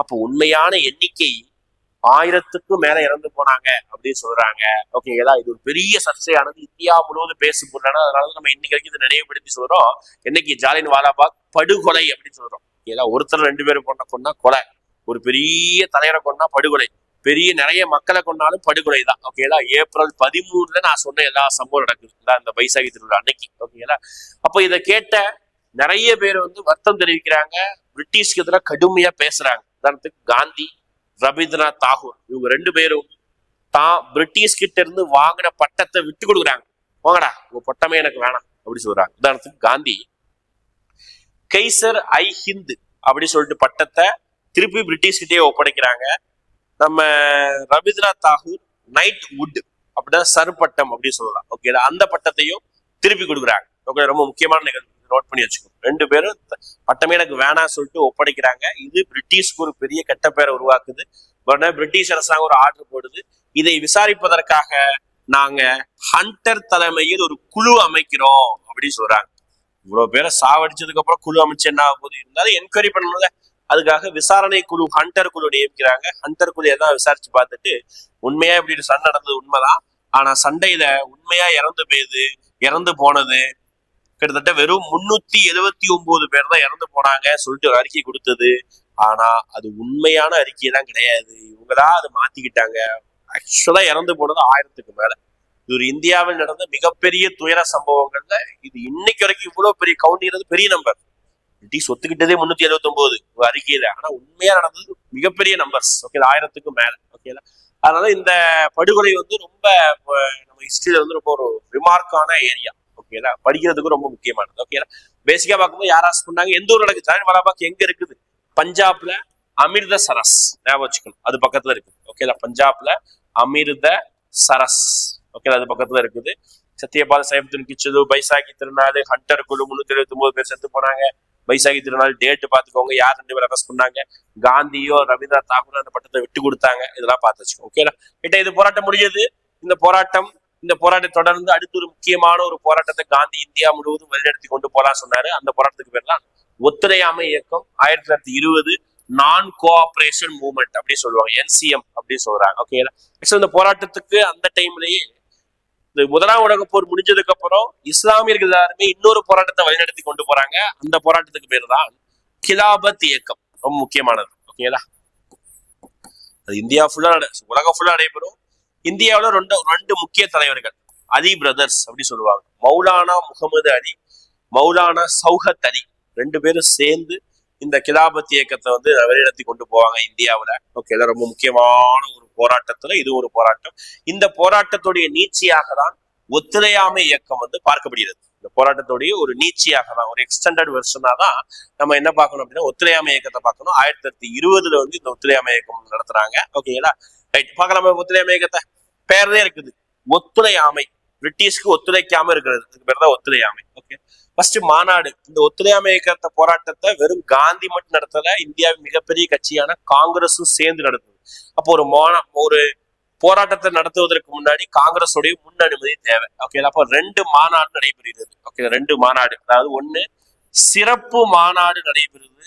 அப்போ உண்மையான எண்ணிக்கை 1000க்கும் மேல இறந்து போனாங்க அப்படின்னு சொல்றாங்க. ஓகேங்களா, இது ஒரு பெரிய சர்ச்சையானது, இந்தியா முழுவதும் பேசப்படுறாங்க. அதனால நம்ம இன்னைக்கு வரைக்கும் இதை நினைவுபடுத்தி சொல்றோம். என்னைக்கு ஜாலியன் வாலாபாக் படுகொலை அப்படின்னு சொல்றோம். ஒருத்தர் 2 பேரும் கொண்டா கொலை, ஒரு பெரிய தலைவரை கொண்டா படுகொலை. பெரிய நிறைய மக்களை கொண்டாலும் படுகொலை தான். ஓகேங்களா? ஏப்ரல் 13 நான் சொன்ன எல்லா சம்பவம் நடக்குது இந்த பைசாகி திருவிழா அன்னைக்கு. ஓகேங்களா? அப்போ இதை கேட்ட நிறைய பேர் வந்து வருத்தம் தெரிவிக்கிறாங்க, பிரிட்டிஷ்க்கு எதிராக கடுமையா பேசுறாங்க. உதாரணத்துக்கு காந்தி, ரவீந்திரநாத் தாகூர், இவங்க 2 பேரும் தான் பிரிட்டிஷ் கிட்ட இருந்து வாங்கின பட்டத்தை விட்டு கொடுக்குறாங்க. வாங்கடா, உங்க பட்டமே எனக்கு வேணாம் அப்படி சொல்றாங்க. உதாரணத்துக்கு காந்தி கைசர் ஐ ஹிந்த் அப்படி சொல்லிட்டு பட்டத்தை திருப்பி பிரிட்டிஷ் கிட்டே ஒப்படைக்கிறாங்க. நம்ம ரவீந்திரநாத் தாகூர் நைட் வுட் அப்படின்னா சர் பட்டம் அப்படின்னு சொல்லலாம். ஓகே, அந்த பட்டத்தையும் திருப்பி கொடுக்குறாங்க. ஓகே, ரொம்ப முக்கியமான நிகழ்வு, நோட் பண்ணி வச்சுக்கணும். 2 பேரும் பட்டமே எனக்கு வேணாம் சொல்லிட்டு ஒப்படைக்கிறாங்க. இது பிரிட்டிஷ்க்கு ஒரு பெரிய கெட்ட பேரை உருவாக்குது. உடனே பிரிட்டிஷ் அரசாங்கம் ஒரு ஆர்டர் போடுது, இதை விசாரிப்பதற்காக நாங்க ஹண்டர் தலைமையில் ஒரு குழு அமைக்கிறோம் அப்படின்னு சொல்றாங்க. இவ்வளவு பேரை சாவடிச்சதுக்கு அப்புறம் குழு அமைச்சு என்ன ஆகும் போது இருந்தாலும் என்கொயரி பண்ணணும்ல, அதுக்காக விசாரணை குழு ஹண்டர் குழு நியமிக்கிறாங்க. ஹண்டர் குழு எல்லாம் விசாரிச்சு பார்த்துட்டு உண்மையா இப்படி சண்டை நடந்தது உண்மைதான், ஆனா சண்டையில உண்மையா இறந்து போனது கிட்டத்தட்ட வெறும் 379 பேர் தான் இறந்து போனாங்க சொல்லிட்டு ஒரு அறிக்கை கொடுத்தது. ஆனா அது உண்மையான அறிக்கை தான் கிடையாது, இவங்கதான் அதை மாத்திக்கிட்டாங்க. ஆக்சுவலா இறந்து போனது 1000க்கு மேல. இது ஒரு இந்தியாவில் நடந்த மிகப்பெரிய துயர சம்பவங்கள்ல இது இன்னைக்கு வரைக்கும் இவ்வளவு பெரிய கவுண்டிங்கிறது பெரிய நம்பர். பிரிட்டிஷ் ஒத்துக்கிட்டதே 379 ஒரு அறிக்கையில, ஆனா உண்மையா நடந்தது மிகப்பெரிய நம்பர்ஸ். ஓகே, 1000க்கு மேல. ஓகேல, அதனால இந்த படுகொலை வந்து ரொம்ப நம்ம ஹிஸ்டரியில வந்து ரொம்ப ஒரு ரிமார்க்கான ஏரியா. ஓகேலா, படிக்கிறதுக்கு ரொம்ப முக்கியமானது. ஓகேலா, பேசிக்கா பார்க்கும்போது யார் ஆசை பண்ணாங்க, எந்த ஊர் நடக்குது, ஜாலியன் வாலாபாக் எங்க இருக்குது? பஞ்சாப்ல அமிர்தசரஸ், ஞாபகம் வச்சுக்கணும், அது பக்கத்துல இருக்கு. ஓகேலா, பஞ்சாப்ல அமிர்தசரஸ். ஓகே, அது பக்கத்துல இருக்குது. சத்யபால் சைபத்துன் கிச்சது, பைசாகி திருநாள், ஹண்டர் குழு 379 பேர் செத்து போனாங்க. பைசாகி திருநாள் டேட் பாத்துக்கோங்க, யார் 2 பேர் அரெஸ்ட் பண்ணாங்க, காந்தியோ ரவீந்திரநாத் தாகூர் அந்த பட்டத்தை விட்டு கொடுத்தாங்க, இதெல்லாம் பார்த்து வச்சுக்கோங்க. ஓகேலா, கிட்ட இது போராட்டம் முடிஞ்சது. இந்த போராட்டம் தொடர்ந்து அடுத்து ஒரு முக்கியமான ஒரு போராட்டத்தை காந்தி இந்தியா முழுவதும் வழிநடத்தி கொண்டு போலாம் சொன்னாரு. அந்த போராட்டத்துக்கு பேர் தான் ஒத்துழையாமை இயக்கம். 1920 நான் கோஆபரேஷன் மூவ்மெண்ட் அப்படி சொல்லுவாங்க, NCM அப்படின்னு சொல்றாங்க. ஓகேலா, இந்த போராட்டத்துக்கு அந்த டைம்லயே இந்த 1ஆம் உலகப் போர் முடிஞ்சதுக்கு அப்புறம் இஸ்லாமியர்கள் எல்லாருமே இன்னொரு போராட்டத்தை வழிநடத்தி கொண்டு போறாங்க. அந்த போராட்டத்துக்கு பேர் தான் கிலாபத் இயக்கம். ரொம்ப முக்கியமானது. ஓகேங்களா, அது இந்தியா ஃபுல்லா உலகம் ஃபுல்லா நடைபெறும். இந்தியாவில ரெண்டு முக்கிய தலைவர்கள், அலி பிரதர்ஸ் அப்படி சொல்லுவாங்க, மௌலானா முகமது அலி, மௌலானா சௌஹத் அலி, 2 பேரும் சேர்ந்து இந்த கிலாபத் இயக்கத்தை வந்து வழிநடத்தி கொண்டு போவாங்க இந்தியாவில. ஓகே, ரொம்ப முக்கியமான ஒரு போராட்டத்துல இது ஒரு போராட்டம். இந்த போராட்டத்துடைய நீட்சியாக தான் ஒத்துழையாமை இயக்கம் வந்து பார்க்கப்படுகிறது. இந்த போராட்டத்துடைய ஒரு நீட்சியாக தான், ஒரு எக்ஸ்டெண்டட் வெர்ஷனா தான் நம்ம என்ன பார்க்கணும் அப்படின்னா ஒத்துழையாமை இயக்கத்தை பார்க்கணும். 1920 வந்து இந்த ஒத்துழையாமை இயக்கம் நடத்துறாங்க. ஓகேங்களா, ரைட், பார்க்கலாமா? ஒத்துழையாமை இயக்கத்தை பேர்லயே இருக்குது, ஒத்துழையாமை. பிரிட்டிஷ்க்கு ஒத்துழைக்காம இருக்கிறது, அதுக்கு பேர் தான் ஒத்துழையாமை. ஓகே, ஃபர்ஸ்ட் மாநாடு. இந்த ஒத்துழையாமை இயக்கத்தை போராட்டத்தை வெறும் காந்தி மட்டும் நடத்தல, இந்தியாவின் மிகப்பெரிய கட்சியான காங்கிரஸும் சேர்ந்து நடத்துது. அப்போ ஒரு போராட்டத்தை நடத்துவதற்கு முன்னாடி காங்கிரஸுடைய முன் அனுமதி தேவை. ஓகே, அப்போ 2 மாநாடு நடைபெறுகிறது. ஓகே, 2 மாநாடு, அதாவது ஒண்ணு சிறப்பு மாநாடு நடைபெறுது,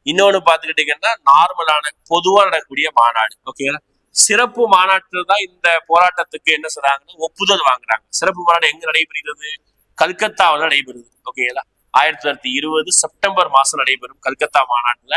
இன்னொன்னு பாத்துக்கிட்டீங்கன்னா நார்மலான பொதுவா நடக்கக்கூடிய மாநாடு. ஓகேங்களா, சிறப்பு மாநாட்டில் தான் இந்த போராட்டத்துக்கு என்ன சொல்றாங்கன்னா ஒப்புதல் வாங்குறாங்க. சிறப்பு மாநாடு எங்க நடைபெறுகிறது? கல்கத்தாவில் நடைபெறுது. ஓகேங்களா, 1920 செப்டம்பர் மாசம் நடைபெறும் கல்கத்தா மாநாட்டுல.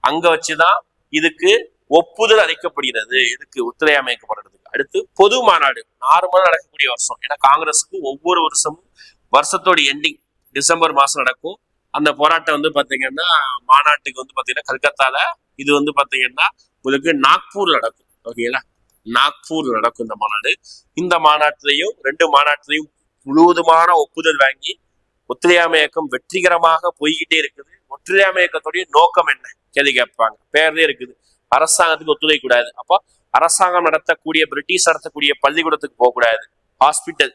அங்க வச்சுதான் இதுக்கு ஒப்புதல் அளிக்கப்படுகிறது, இதுக்கு ஒத்துழையாமை இயக்கப்படுறதுக்கு. அடுத்து பொது மாநாடு, நார்மலா நடக்கக்கூடிய வருஷம். ஏன்னா காங்கிரஸுக்கு ஒவ்வொரு வருஷமும் வருஷத்தோட எண்டிங் டிசம்பர் மாசம் நடக்கும். அந்த போராட்டம் வந்து பாத்தீங்கன்னா மாநாட்டுக்கு வந்து பாத்தீங்கன்னா கல்கத்தால, இது வந்து பாத்தீங்கன்னா உங்களுக்கு நாக்பூர் நடக்கும். ஓகேங்களா, நாக்பூர் நடக்கும் இந்த மாநாடு. இந்த மாநாட்டிலையும் 2 மாநாட்டிலையும் முழுவதுமான ஒப்புதல் வாங்கி ஒத்துழையாமை இயக்கம் வெற்றிகரமாக போய்கிட்டே இருக்குது. ஒத்துழையாமை இயக்கத்துடைய நோக்கம் என்ன கேள்வி கேட்பாங்க, பேர்லயே இருக்குது, அரசாங்கத்துக்கு ஒத்துழைக்கூடாது. அப்போ அரசாங்கம் நடத்தக்கூடிய பிரிட்டிஷ் நடத்தக்கூடிய பள்ளிக்கூடத்துக்கு போகக்கூடாது, ஹாஸ்பிட்டல்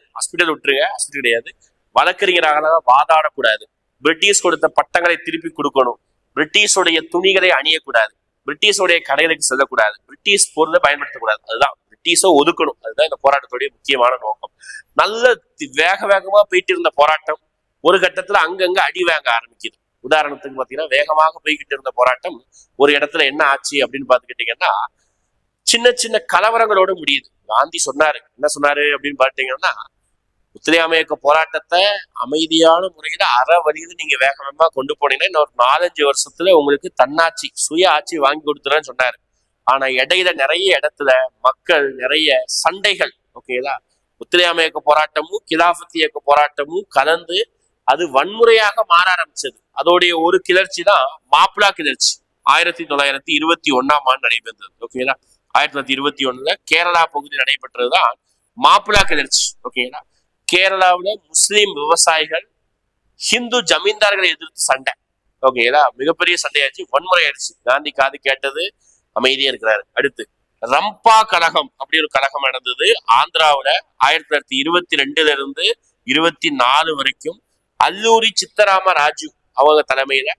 விட்டுருங்க, ஹாஸ்பிட்டல் கிடையாது, வழக்கறிஞராக வாதாடக்கூடாது, பிரிட்டிஷ் கொடுத்த பட்டங்களை திருப்பி கொடுக்கணும், பிரிட்டிஷுடைய துணிகளை அணியக்கூடாது, பிரிட்டிஷுடைய கடைகளுக்கு செல்லக்கூடாது, பிரிட்டிஷ் பொருளை பயன்படுத்தக்கூடாது. அதுதான் பிரிட்டிஷை ஒதுக்கணும். அதுதான் இந்த போராட்டத்துடைய முக்கியமான நோக்கம். நல்ல வேகமா போயிட்டு இருந்த போராட்டம் ஒரு கட்டத்துல அங்கங்க அடி வாங்க ஆரம்பிக்குது. உதாரணத்துக்கு பாத்தீங்கன்னா வேகமாக போய்கிட்டு இருந்த போராட்டம் ஒரு இடத்துல என்ன ஆச்சு அப்படின்னு பாத்துக்கிட்டீங்கன்னா சின்ன சின்ன கலவரங்களோட முடியுது. காந்தி என்ன சொன்னாரு அப்படின்னு பாத்தீங்கன்னா, ஒத்துழையாமை இயக்க போராட்டத்தை அமைதியான முறையில வழியில நீங்க வேகமா கொண்டு போனீங்கன்னா இன்னொரு 4-5 வருஷத்துல உங்களுக்கு தன்னாட்சி சுய ஆட்சி வாங்கி கொடுத்துறேன்னு சொன்னாரு. ஆனா இடையில நிறைய இடத்துல மக்கள் நிறைய சண்டைகள், ஓகேங்களா, ஒத்துழையாமை இயக்க போராட்டமும் கிலாபத் இயக்க போராட்டமும் கலந்து அது வன்முறையாக மாற ஆரம்பிச்சது. அதோடைய ஒரு கிளர்ச்சி தான் மாப்பிளா கிளர்ச்சி 1921 நடைபெற்றது. ஓகேங்களா, 1921 கேரளா பகுதியில் நடைபெற்றதுதான் மாப்பிளா கிளர்ச்சி. ஓகேங்களா, கேரளாவில் முஸ்லிம் விவசாயிகள் ஹிந்து ஜமீன்தார்களை எதிர்த்து சண்டை. ஓகேங்களா, மிகப்பெரிய சண்டையாச்சு, வன்முறை ஆயிடுச்சு. காந்தி காது கேட்டது, அமைதியா இருக்கிறாரு. அடுத்து ரம்பா கழகம் அப்படி ஒரு கழகம் நடந்தது ஆந்திராவில் 1922 இருந்து 24 வரைக்கும். அல்லூரி சித்தராம ராஜு அவங்க தலைமையில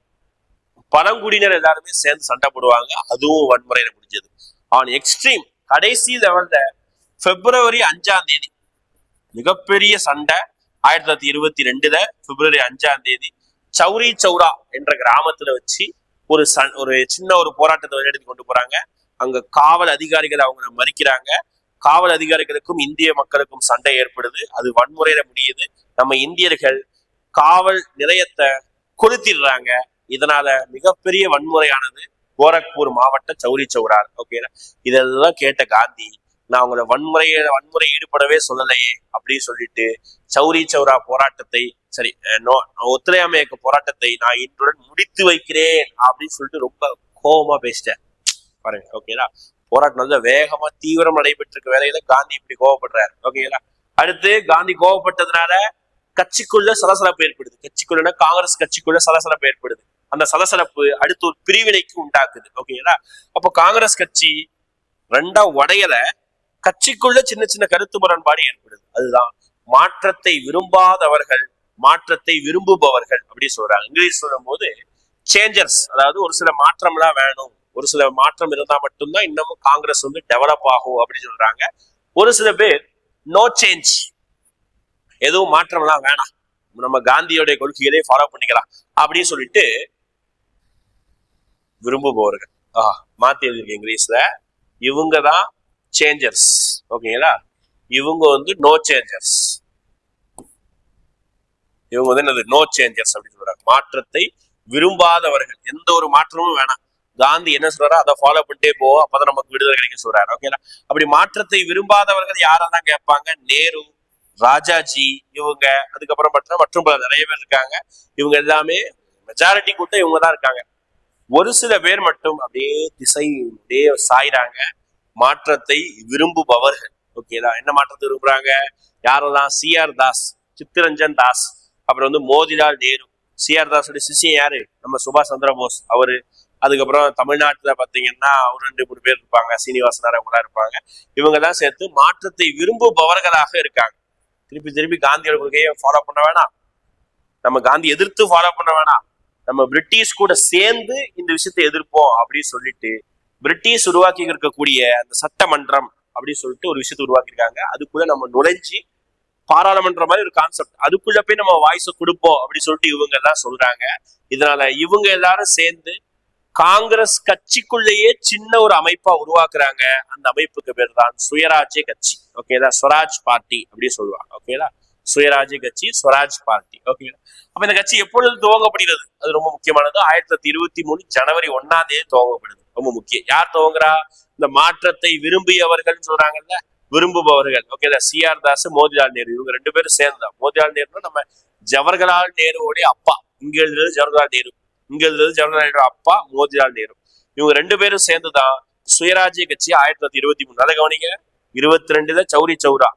பழங்குடியினர் எல்லாருமே சேர்ந்து சண்டை போடுவாங்க. அதுவும் வன்முறையில முடிஞ்சது. ஆன் எக்ஸ்ட்ரீம் கடைசி லெவல்ல February 5 மிகப்பெரிய சண்டை 1922 February 5 சௌரி சௌரா என்ற கிராமத்துல வச்சு ஒரு சின்ன ஒரு போராட்டத்தை வழிநடத்தி கொண்டு போறாங்க. அங்க காவல் அதிகாரிகள் அவங்க மறிக்கிறாங்க. காவல் அதிகாரிகளுக்கும் இந்திய மக்களுக்கும் சண்டை ஏற்படுது. அது வன்முறையில முடியுது. நம்ம இந்தியர்கள் காவல் நிலையத்தை கொளுத்திடுறாங்க. இதனால மிகப்பெரிய வன்முறையானது கோரக்பூர் மாவட்ட சௌரி சௌரா. ஓகே, இதெல்லாம் கேட்ட காந்தி, நான் உங்களை வன்முறை ஈடுபடவே சொல்லலையே அப்படின்னு சொல்லிட்டு சௌரி சௌரா போராட்டத்தை ஒத்துழையாமை இயக்க போராட்டத்தை நான் இன்றுடன் முடித்து வைக்கிறேன் அப்படின்னு சொல்லிட்டு ரொம்ப கோபமா பேசிட்டேன் பாருங்க. ஓகேங்களா, போராட்டம் நல்ல வேகமா தீவிரம் நடைபெற்றிருக்க வேலையில காந்தி இப்படி கோவப்படுறாரு. ஓகேங்களா, அடுத்து காந்தி கோவப்பட்டதுனால கட்சிக்குள்ள சலசலப்பு ஏற்படுது. கட்சிக்குள்ள காங்கிரஸ் கட்சிக்குள்ள சலசலப்பு ஏற்படுது. அந்த சலசலப்பு அடுத்து ஒரு பிரிவினைக்கு உண்டாக்குது. ஓகேங்களா, அப்போ காங்கிரஸ் கட்சி ரெண்டா உடையல, கட்சிக்குள்ள சின்ன சின்ன கருத்து முரண்பாடு ஏற்படுது. அதுதான் மாற்றத்தை விரும்பாதவர்கள் மாற்றத்தை விரும்புபவர்கள் அப்படி சொல்றாங்க. இங்கிலீஷ் சொல்லும் போது சேஞ்சர்ஸ், அதாவது ஒரு சில மாற்றம் எல்லாம் வேணும், ஒரு சில மாற்றம் இருந்தா மட்டும்தான் இன்னமும் காங்கிரஸ் டெவலப் ஆகும் அப்படின்னு சொல்றாங்க. ஒரு சில பேர் நோ சேஞ்ச், எதுவும் மாற்றம் எல்லாம் வேணாம், நம்ம காந்தியோடைய கொள்கைகளே ஃபாலோ பண்ணிக்கலாம் அப்படின்னு சொல்லிட்டு விரும்புபவர்கள். மாத்தி எழுதிருக்கு இங்கிலீஷ்ல, இவங்கதான் சேஞ்சர்ஸ். ஓகேங்களா, இவங்க நோ சேஞ்சர்ஸ். இவங்க என்னது நோ சேஞ்சர்ஸ் அப்படின்னு சொல்றாங்க. மாற்றத்தை விரும்பாதவர்கள், எந்த ஒரு மாற்றமும் வேணாம், காந்தி என்ன சொல்றாரோ அதை ஃபாலோ பண்ணிட்டே போவோம், அப்பதான் நமக்கு விடுதலை கிடைக்கும் சொல்றாரு. ஓகேங்களா, அப்படி மாற்றத்தை விரும்பாதவர்கள் யாரெல்லாம் கேட்பாங்க? நேரு, ராஜாஜி, இவங்க. அதுக்கப்புறம் பார்த்தா மற்றும் பல நிறைய பேர் இருக்காங்க. இவங்க எல்லாமே மெஜாரிட்டி கூட்டம் இவங்க தான் இருக்காங்க. ஒரு சில பேர் மட்டும் அப்படியே சாயிறாங்க, மாற்றத்தை விரும்புபவர்கள். ஓகேதா, என்ன மாற்றத்தை விரும்புறாங்க? யாரெல்லாம்? சிஆர் தாஸ், சித்தரஞ்சன் தாஸ், அப்புறம் மோதிலால் நேரு. சிஆர் தாஸோட சிஷியன் யாரு? நம்ம சுபாஷ் சந்திர போஸ் அவரு. அதுக்கப்புறம் தமிழ்நாட்டுல பாத்தீங்கன்னா ஒரு 2-3 பேர் இருப்பாங்க, சீனிவாசனார் அவங்களா இருப்பாங்க. இவங்க தான் சேர்த்து மாற்றத்தை விரும்புபவர்களாக இருக்காங்க. திருப்பி காந்தியோட கொள்கையை ஃபாலோ பண்ண வேணாம், நம்ம காந்தி எதிர்த்து ஃபாலோ பண்ண வேணாம், நம்ம பிரிட்டிஷ் கூட சேர்ந்து இந்த விஷயத்தை எதிர்ப்போம் அப்படின்னு சொல்லிட்டு பிரிட்டிஷ் உருவாக்கி இருக்கக்கூடிய அந்த சட்டமன்றம் அப்படின்னு சொல்லிட்டு ஒரு விஷயத்தை உருவாக்கியிருக்காங்க. அதுக்குள்ள நம்ம நுழைஞ்சி பாராளுமன்ற மாதிரி ஒரு கான்செப்ட், அதுக்குள்ள போய் நம்ம வாய்ஸை கொடுப்போம் அப்படின்னு சொல்லிட்டு இவங்க எல்லாம் சொல்றாங்க. இதனால இவங்க எல்லாரும் சேர்ந்து காங்கிரஸ் கட்சிக்குள்ளேயே சின்ன ஒரு அமைப்பா உருவாக்குறாங்க. அந்த அமைப்புக்கு பேர் தான் சுயராஜ்ய கட்சி. ஓகேதா, ஸ்வராஜ் பார்ட்டி அப்படின்னு சொல்லுவாங்க. ஓகேதா, சுயராஜ்ய கட்சி, ஸ்வராஜ் பார்ட்டி. ஓகேங்களா, அப்ப இந்த கட்சி எப்பொழுது துவங்கப்படுகிறது? அது ரொம்ப முக்கியமானது. 1923 ஜனவரி 1 துவங்கப்படுது. ரொம்ப முக்கியம். யார் துவங்குறா? இந்த மாற்றத்தை விரும்பியவர்கள் சொல்றாங்கல்ல, விரும்புபவர்கள். ஓகேதா, சிஆர் தாஸ், மோதிலால் நேரு, இவங்க 2 பேரும் சேர்ந்துதான். மோதிலால் நேருன்னா நம்ம ஜவஹர்லால் நேருவோடைய அப்பா. இங்க எழுதுறது ஜவஹர்லால் நேரு, இங்க எழுதுறது ஜவஹர்லால் நேரு அப்பா மோதிலால் நேரு. இவங்க 2 பேரும் சேர்ந்துதான் சுயராஜ்ய கட்சி 1923. அதை கவனிங்க. 22 சௌரி சௌரா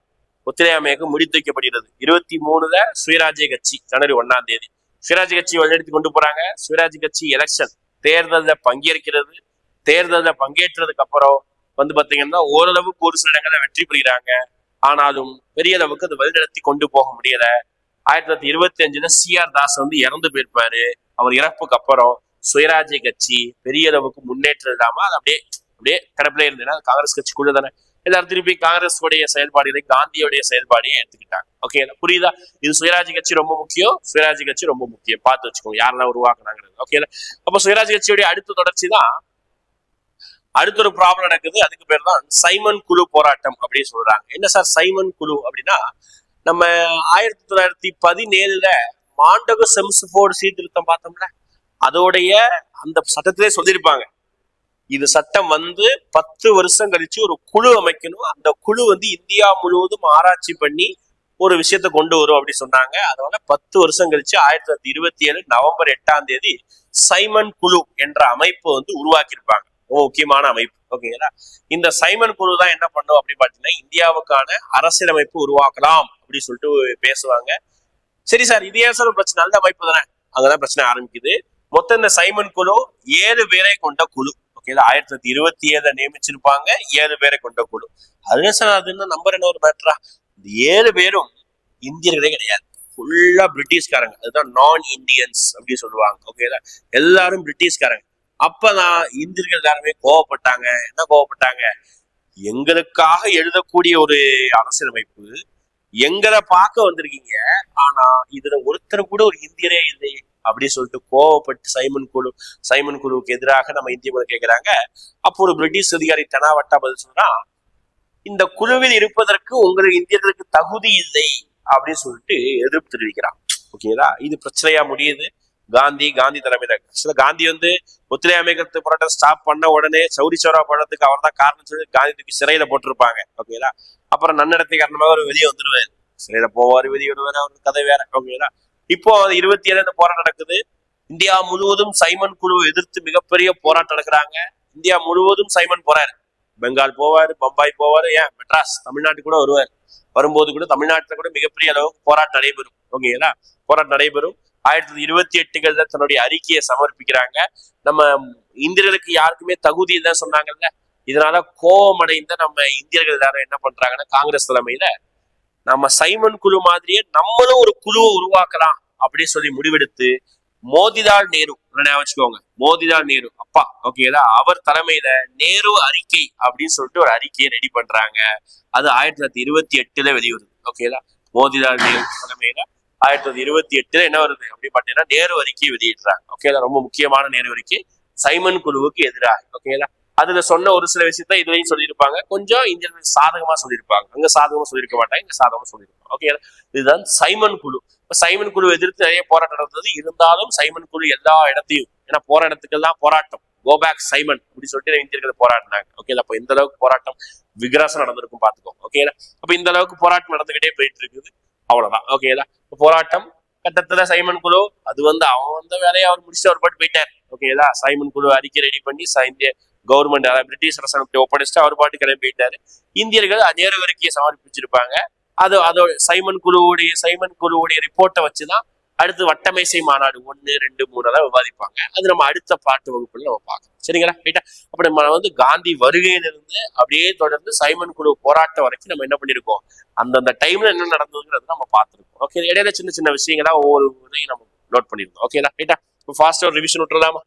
ஒத்துழையாமை இயக்கம் முடித்து வைக்கப்படுகிறது. 23 சுயராஜ்ய கட்சி ஜனவரி 1 சுயராஜ்ய கட்சி வழிநடத்தி கொண்டு போறாங்க. சுயராஜ்ய கட்சி எலெக்ஷன் தேர்தலில் பங்கேற்கிறது. தேர்தலில் பங்கேற்றதுக்கு அப்புறம் பாத்தீங்கன்னா ஓரளவுக்கு ஒரு சில இடங்கள்ல வெற்றி பெறுகிறாங்க. ஆனாலும் பெரிய அளவுக்கு அது வழிநடத்தி கொண்டு போக முடியல. 1925 சிஆர் தாஸ் இறந்து போயிருப்பாரு. அவர் இறப்புக்கு அப்புறம் சுயராஜ்ய கட்சி பெரிய அளவுக்கு முன்னேற்றம் இல்லாம அது அப்படியே கிடப்பிலே இருந்ததுன்னா காங்கிரஸ் கட்சிக்குள்ள தானே எல்லாரும் திருப்பி காங்கிரஸ் உடைய செயல்பாடுகளை காந்தியோடைய செயல்பாடையே எடுத்துக்கிட்டாங்க. ஓகே, புரியுதா? இது சுயராஜ்ய கட்சி ரொம்ப முக்கியம், சுயராஜ்ய கட்சி ரொம்ப முக்கியம், பார்த்து வச்சுக்கோங்க யாரெல்லாம் உருவாக்குனாங்கிறது. ஓகே, அப்ப சுயராஜ்ய கட்சியுடைய அடுத்த தொடர்ச்சி தான் அடுத்த ஒரு ப்ராப்ளம் நடக்குது. அதுக்கு பேர் தான் சைமன் குழு போராட்டம் அப்படின்னு சொல்றாங்க. என்ன சார் சைமன் குழு அப்படின்னா, நம்ம 1917 மாண்டகு செம்ஸ்போர்டு சீர்திருத்தம் பார்த்தோம்ல, அதோடைய அந்த சட்டத்திலே சொல்லியிருப்பாங்க இது சட்டம் வந்து 10 வருஷம் கழிச்சு ஒரு குழு அமைக்கணும். அந்த குழு வந்து இந்தியா முழுவதும் ஆராய்ச்சி பண்ணி ஒரு விஷயத்த கொண்டு வரும் அப்படி சொன்னாங்க. அதனால 10 வருஷம் கழிச்சு 1927 நவம்பர் 8 சைமன் குழு என்ற அமைப்பு வந்து உருவாக்கியிருப்பாங்க. முக்கியமான அமைப்பு. ஓகேங்களா? இந்த சைமன் குழு தான் என்ன பண்ணும் அப்படின்னு பாத்தீங்கன்னா, இந்தியாவுக்கான அரசியலமைப்பு உருவாக்கலாம் அப்படின்னு சொல்லிட்டு பேசுவாங்க. சரி சார், இது ஏன் சார் ஒரு பிரச்சனை? நல்ல அமைப்பு தானே. அங்கதான் பிரச்சனை ஆரம்பிக்குது. மொத்தம் இந்த சைமன் குழு 7 பேரை கொண்ட குழு. ஓகேங்களா? 1927 நியமிச்சிருப்பாங்க. 7 பேரை கொண்ட குழு. அதுவே சார், அது என்ன நம்பர் என்ன ஒரு மேட்டரா? 7 பேரும் இந்தியர்களே கிடையாது. ஃபுல்லா பிரிட்டிஷ்காரங்க. அதுதான் நான் இந்தியன்ஸ் அப்படின்னு சொல்லுவாங்க. ஓகேங்களா? எல்லாரும் பிரிட்டிஷ்காரங்க. அப்பதான் இந்தியர்கள் எல்லாருமே கோவப்பட்டாங்க. என்ன கோவப்பட்டாங்க? எங்களுக்காக எழுதக்கூடிய ஒரு அரசியலமைப்பு, எங்களை பார்க்க வந்திருக்கீங்க, ஆனா இதுல ஒருத்தர் கூட ஒரு இந்தியரே இல்லை அப்படின்னு சொல்லிட்டு கோவப்பட்டு சைமன் குழுவுக்கு எதிராக நம்ம இந்திய மதம் கேட்கிறாங்க. அப்போ ஒரு பிரிட்டிஷ் அதிகாரி தெனாவட்டா பதில் சொன்னா, இந்த குழுவில் இருப்பதற்கு உங்களுக்கு இந்தியர்களுக்கு தகுதி இல்லை அப்படின்னு சொல்லிட்டு எதிர்ப்பு தெரிவிக்கிறான். ஓகேங்களா? இது பிரச்சனையா முடியுது. காந்தி தலைமையில காந்தி வந்து ஒத்துழையாமை போராட்டம் ஸ்டாப் பண்ண உடனே சௌரி சௌரா போராட்டத்துக்கு அவர் தான் காரணம் சொல்லி காந்தி தூக்கி சிறையில போட்டிருப்பாங்க. ஓகேங்களா? அப்புறம் நன்னடத்தை காரணமாக அவர் வெளியே வந்துருவாரு. சிறையில போவாரு, வெளியே வருவாரு, அவருக்கு கதை வேற. ஓகேங்களா? இப்போ 27 இந்த போராட்டம் நடக்குது. இந்தியா முழுவதும் சைமன் குழுவை எதிர்த்து மிகப்பெரிய போராட்டம் நடக்கிறாங்க. இந்தியா முழுவதும் சைமன் போறாரு. பெங்கால் போவாரு, பம்பாய் போவாரு, ஏன் மெட்ராஸ் தமிழ்நாட்டுக்கு கூட வருவார். வரும்போது கூட தமிழ்நாட்டுல கூட மிகப்பெரிய அளவுக்கு போராட்டம் நடைபெறும். ஓகேங்களா? போராட்டம் நடைபெறும். 1928 தன்னுடைய அறிக்கையை சமர்ப்பிக்கிறாங்க. நம்ம இந்தியர்களுக்கு யாருக்குமே தகுதி இல்லைன்னு சொன்னாங்கல்ல. இதனால கோபமடைந்த நம்ம இந்தியர்கள் எல்லாரும் என்ன பண்றாங்கன்னா, காங்கிரஸ் தலைமையில நம்ம சைமன் குழு மாதிரியே நம்மளும் ஒரு குழுவை உருவாக்கலாம் அப்படின்னு சொல்லி முடிவெடுத்து மோதிலால் நேரு, வச்சுக்கோங்க, மோதிலால் நேரு அப்பா, ஓகேங்களா, அவர் தலைமையில நேரு அறிக்கை அப்படின்னு சொல்லிட்டு ஒரு அறிக்கையை ரெடி பண்றாங்க. அது 1928 வெளிவருது. ஓகேங்களா? மோதிலால் நேரு தலைமையில 1928 என்ன வருது அப்படின்னு பாத்தீங்கன்னா, நேரு அறிக்கை வெளியிடுறாங்க. ஓகேங்களா? ரொம்ப முக்கியமான நேரு அறிக்கை சைமன் குழுவுக்கு எதிராக. ஓகேங்களா? அதுல சொன்ன ஒரு சில விஷயத்த இதுலயும் சொல்லியிருப்பாங்க. கொஞ்சம் இந்தியர்களுக்கு சாதகமா சொல்லியிருப்பாங்க. அங்க சாதகமா சொல்லியிருக்க மாட்டாங்க, இங்க சாதகமா சொல்லியிருப்பாங்க. ஓகேங்களா? இதுதான் சைமன் குழு. சைமன் குழு எதிர்த்து நிறைய போராட்டம் நடந்தது. இருந்தாலும் சைமன் குழு எல்லா இடத்தையும், ஏன்னா போற இடத்துக்கெல்லாம் போராட்டம், கோ பேக் சைமன் அப்படி சொல்லிட்டு இந்தியர்கள் போராடினாங்க. ஓகேங்களா? அப்ப இந்த அளவுக்கு போராட்டம் விகராசம் நடந்திருக்கும் பாத்துக்கோ. ஓகேங்களா? அப்ப இந்த அளவுக்கு போராட்டம் நடந்துகிட்டே போயிட்டு இருக்குது. அவ்வளவுதான். ஓகேங்களா? போராட்டம் கட்டத்துல சைமன் குழு அது வந்து அவன் வந்த வேலையை அவர் முடிச்சு அவர் பாட்டு போயிட்டார். ஓகேங்களா? சைமன் குழு அறிக்கை ரெடி பண்ணி இந்திய கவர்மெண்ட் பிரிட்டிஷ் அரசாங்கத்தை ஒப்படைச்சிட்டு அவர் பாட்டு கிளம்பி போயிட்டாரு. இந்தியர்கள் நேரு அறிக்கையை சமர்ப்பிச்சிருப்பாங்க. அதோட சைமன் குழுவுடைய ரிப்போர்ட்டை வச்சுதான் அடுத்து வட்டமேசை மாநாடு 1, 2, 3 விவாதிப்பாங்க. அது நம்ம அடுத்த பாட்டு வகுப்புல நம்ம பார்க்கலாம். சரிங்களா? ரைட்டா? அப்ப நம்ம வந்து காந்தி வருகையிலிருந்து அப்படியே தொடர்ந்து சைமன் குழு போராட்டம் வரைக்கும் நம்ம என்ன பண்ணிருக்கோம், அந்தந்த டைம்ல என்ன நடந்ததுங்கிறது நம்ம பார்த்திருக்கோம். ஓகே, இடையில சின்ன சின்ன விஷயங்களா ஒவ்வொரு முறையும் நம்ம நோட் பண்ணிருக்கோம். ஓகேங்களா? ரைட்டா? இப்போ ஃபாஸ்டா ஒரு ரிவிஷன் விட்டுறலாமா?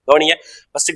கவனிங்க. ஃபர்ஸ்ட்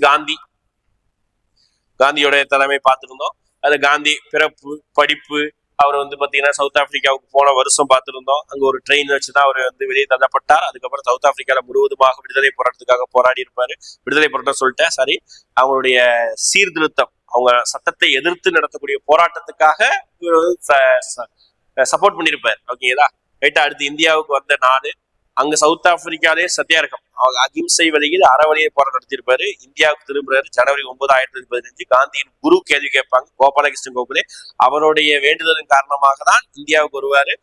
காந்தியோட தலைமை பார்த்திருந்தோம். அது காந்தி பிறப்பு, படிப்பு, அவர் வந்து பாத்தீங்கன்னா சவுத் ஆப்பிரிக்காவுக்கு போன வருஷம் பார்த்திருந்தோம். அங்க ஒரு ட்ரெயின் வச்சுதான் அவர் வந்து வெளியே தள்ளப்பட்டார். அதுக்கப்புறம் சவுத் ஆப்பிரிக்கால முழுவதுமாக விடுதலை போராட்டத்துக்காக போராடி இருப்பாரு. விடுதலை போராட்டம் சொல்லிட்டேன், சாரி, அவங்களுடைய சீர்திருத்தம், அவங்க சட்டத்தை எதிர்த்து நடத்தக்கூடிய போராட்டத்துக்காக இவர் வந்து சப்போர்ட் பண்ணிருப்பாரு. ஓகேங்களா? ரைட்டா? அடுத்து இந்தியாவுக்கு வந்த நாடு, அங்க சவுத் ஆப்பிரிக்காலே சத்தியாகிரகம், அவங்க அகிம்சை வழியில் அறவழியை போராட்டம் நடத்தியிருப்பாரு. இந்தியாவுக்கு திரும்புறாரு ஜனவரி 9, 1915. காந்தியின் குரு கேள்வி கேட்பாங்க, கோபாலகிருஷ்ணன் கோகலே. அவருடைய வேண்டுதலின் காரணமாக தான் இந்தியாவுக்கு வருவாரு.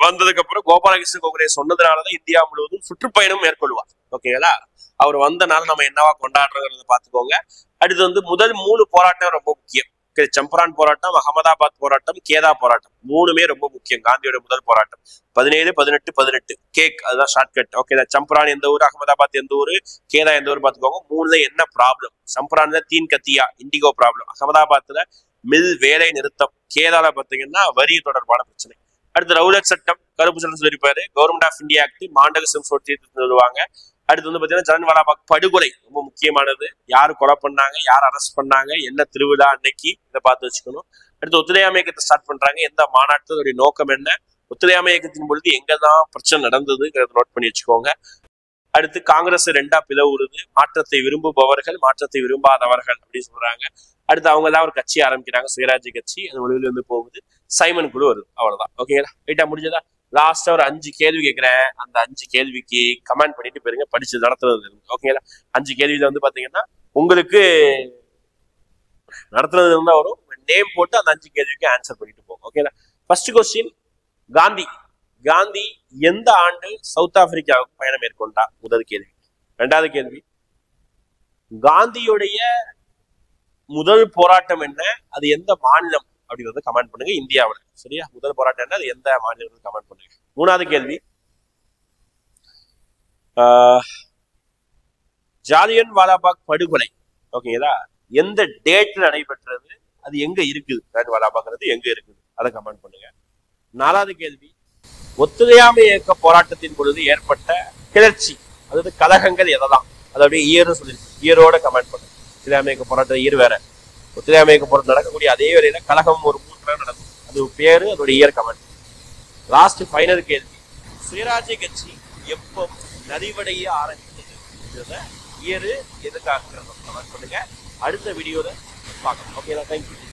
வந்ததுக்கு அப்புறம் கோபாலகிருஷ்ணன் கோகலே சொன்னதுனாலதான் இந்தியா முழுவதும் சுற்றுப்பயணம் மேற்கொள்வார். ஓகேங்களா? அவர் வந்தனால நம்ம என்னவா கொண்டாடுறோங்கிறத பாத்துக்கோங்க. அடுத்து வந்து முதல் 3 போராட்டம் ரொம்ப முக்கியம். சம்பரான் போராட்டம், அகமதாபாத் போராட்டம், கேதா போராட்டம், 3மே ரொம்ப முக்கியம். காந்தியோட முதல் போராட்டம் 17, 18, 18 கேக், அதுதான் ஷார்ட்கட். ஓகே, சம்பரான் எந்த ஊர், அகமதாபாத் எந்த ஊர், கேதா எந்த ஊர் பாத்துக்கோங்க. 3ல என்ன ப்ராப்ளம்? சம்பரான்ல தீன் கத்தியா, இண்டிகோ ப்ராப்ளம். அகமதாபாத்ல மில் வேலை நிறுத்தம். கேதால பாத்தீங்கன்னா வரி தொடர்பான பிரச்சனை. அடுத்து ரவுலட் சட்டம், கருப்பு சட்டம் சொல்லியிருப்பாரு. கவர்மெண்ட் ஆஃப் இந்தியா ஆக்ட், மாண்டக சிம்சோட் சொல்லுவாங்க. அடுத்து வந்து பாத்தீங்கன்னா ஜலியன்வாலாபாக் படுகொலை ரொம்ப முக்கியமானது. யாரு கொலை பண்ணாங்க, யார் அரெஸ்ட் பண்ணாங்க, என்ன திருவிழா அன்னைக்கு, இதை பார்த்து வச்சுக்கணும். அடுத்து ஒத்துழையாமை இயக்கத்தை ஸ்டார்ட் பண்றாங்க. எந்த மாநாட்டத்துடைய நோக்கம் என்ன, ஒத்துழையாமை இயக்கத்தின் பொழுது எங்கதான் பிரச்சனை நடந்ததுங்கிறத நோட் பண்ணி வச்சுக்கோங்க. அடுத்து காங்கிரஸ் 2ஆ பிளவுறுது. மாற்றத்தை விரும்புபவர்கள், மாற்றத்தை விரும்பாதவர்கள் அப்படின்னு சொல்றாங்க. அடுத்து அவங்க எல்லாம் ஒரு கட்சி ஆரம்பிக்கிறாங்க, சுயராஜ்ய கட்சி. அது ஒளிவில் வந்து போகுது. சைமன் குழு வருது. அவ்வளவுதான். ஓகேங்களா? ரைட்டா? முடிஞ்சதா? லாஸ்டா ஒரு 5 கேள்வி கேட்கிறேன். அந்த 5 கேள்விக்கு கமெண்ட் பண்ணிட்டு போயிருங்க, படிச்சு நடத்துறது. ஓகேங்களா? 5 கேள்வியில வந்து பாத்தீங்கன்னா உங்களுக்கு நடத்துறது இருந்தா வரும், நேம் போட்டு அந்த 5 கேள்விக்கு ஆன்சர் பண்ணிட்டு போகும். ஓகேங்களா? ஃபர்ஸ்ட் கொஸ்டின், காந்தி எந்த ஆண்டு சவுத் ஆப்பிரிக்காவுக்கு பயணம் மேற்கொண்டார்? முதல் கேள்வி. இரண்டாவது கேள்வி, காந்தியுடைய முதல் போராட்டம் என்ன, அது எந்த மாநிலம் அப்படிங்கறத கமெண்ட் பண்ணுங்க. இந்தியாவில். சரியா? முதல் போராட்டம் என்ன, அது எந்த மாநிலம் கமெண்ட் பண்ணுங்க. மூணாவது கேள்வி, ஜாலியன் வாலாபாக் படுகொலை ஓகேங்களா எந்த டேட்ல நடைபெற்றது, அது எங்க இருக்குது, ஜாலியன் வாலாபாக்ங்கிறது எங்க இருக்குது, அதை கமெண்ட் பண்ணுங்க. நாலாவது கேள்வி, ஒத்துழையாமை இயக்க போராட்டத்தின் பொழுது ஏற்பட்ட கிளர்ச்சி, அதாவது கலகங்கள் எதெல்லாம், அதோடைய இயர் சொல்லி இயரோட கமெண்ட் பண்ணுங்க. ஒத்துழையாமை இயக்க போராட்டம் இயர் வேற, ஒத்துழையாமை இயக்க போராட்டம் நடக்கக்கூடிய அதே வேளையில கலகம் ஒரு 3 நாள் நடக்கும், அது பேரு, அதோட இயர் கமெண்ட். லாஸ்ட் ஃபைனல் கேள்வி, சுயராஜ்ய கட்சி எப்போ நலிவடைய ஆரம்பித்தது, இயரு எதுக்காக கமெண்ட் பண்ணுங்க. அடுத்த வீடியோல பார்க்கலாம். ஓகேங்களா? தேங்க்யூ.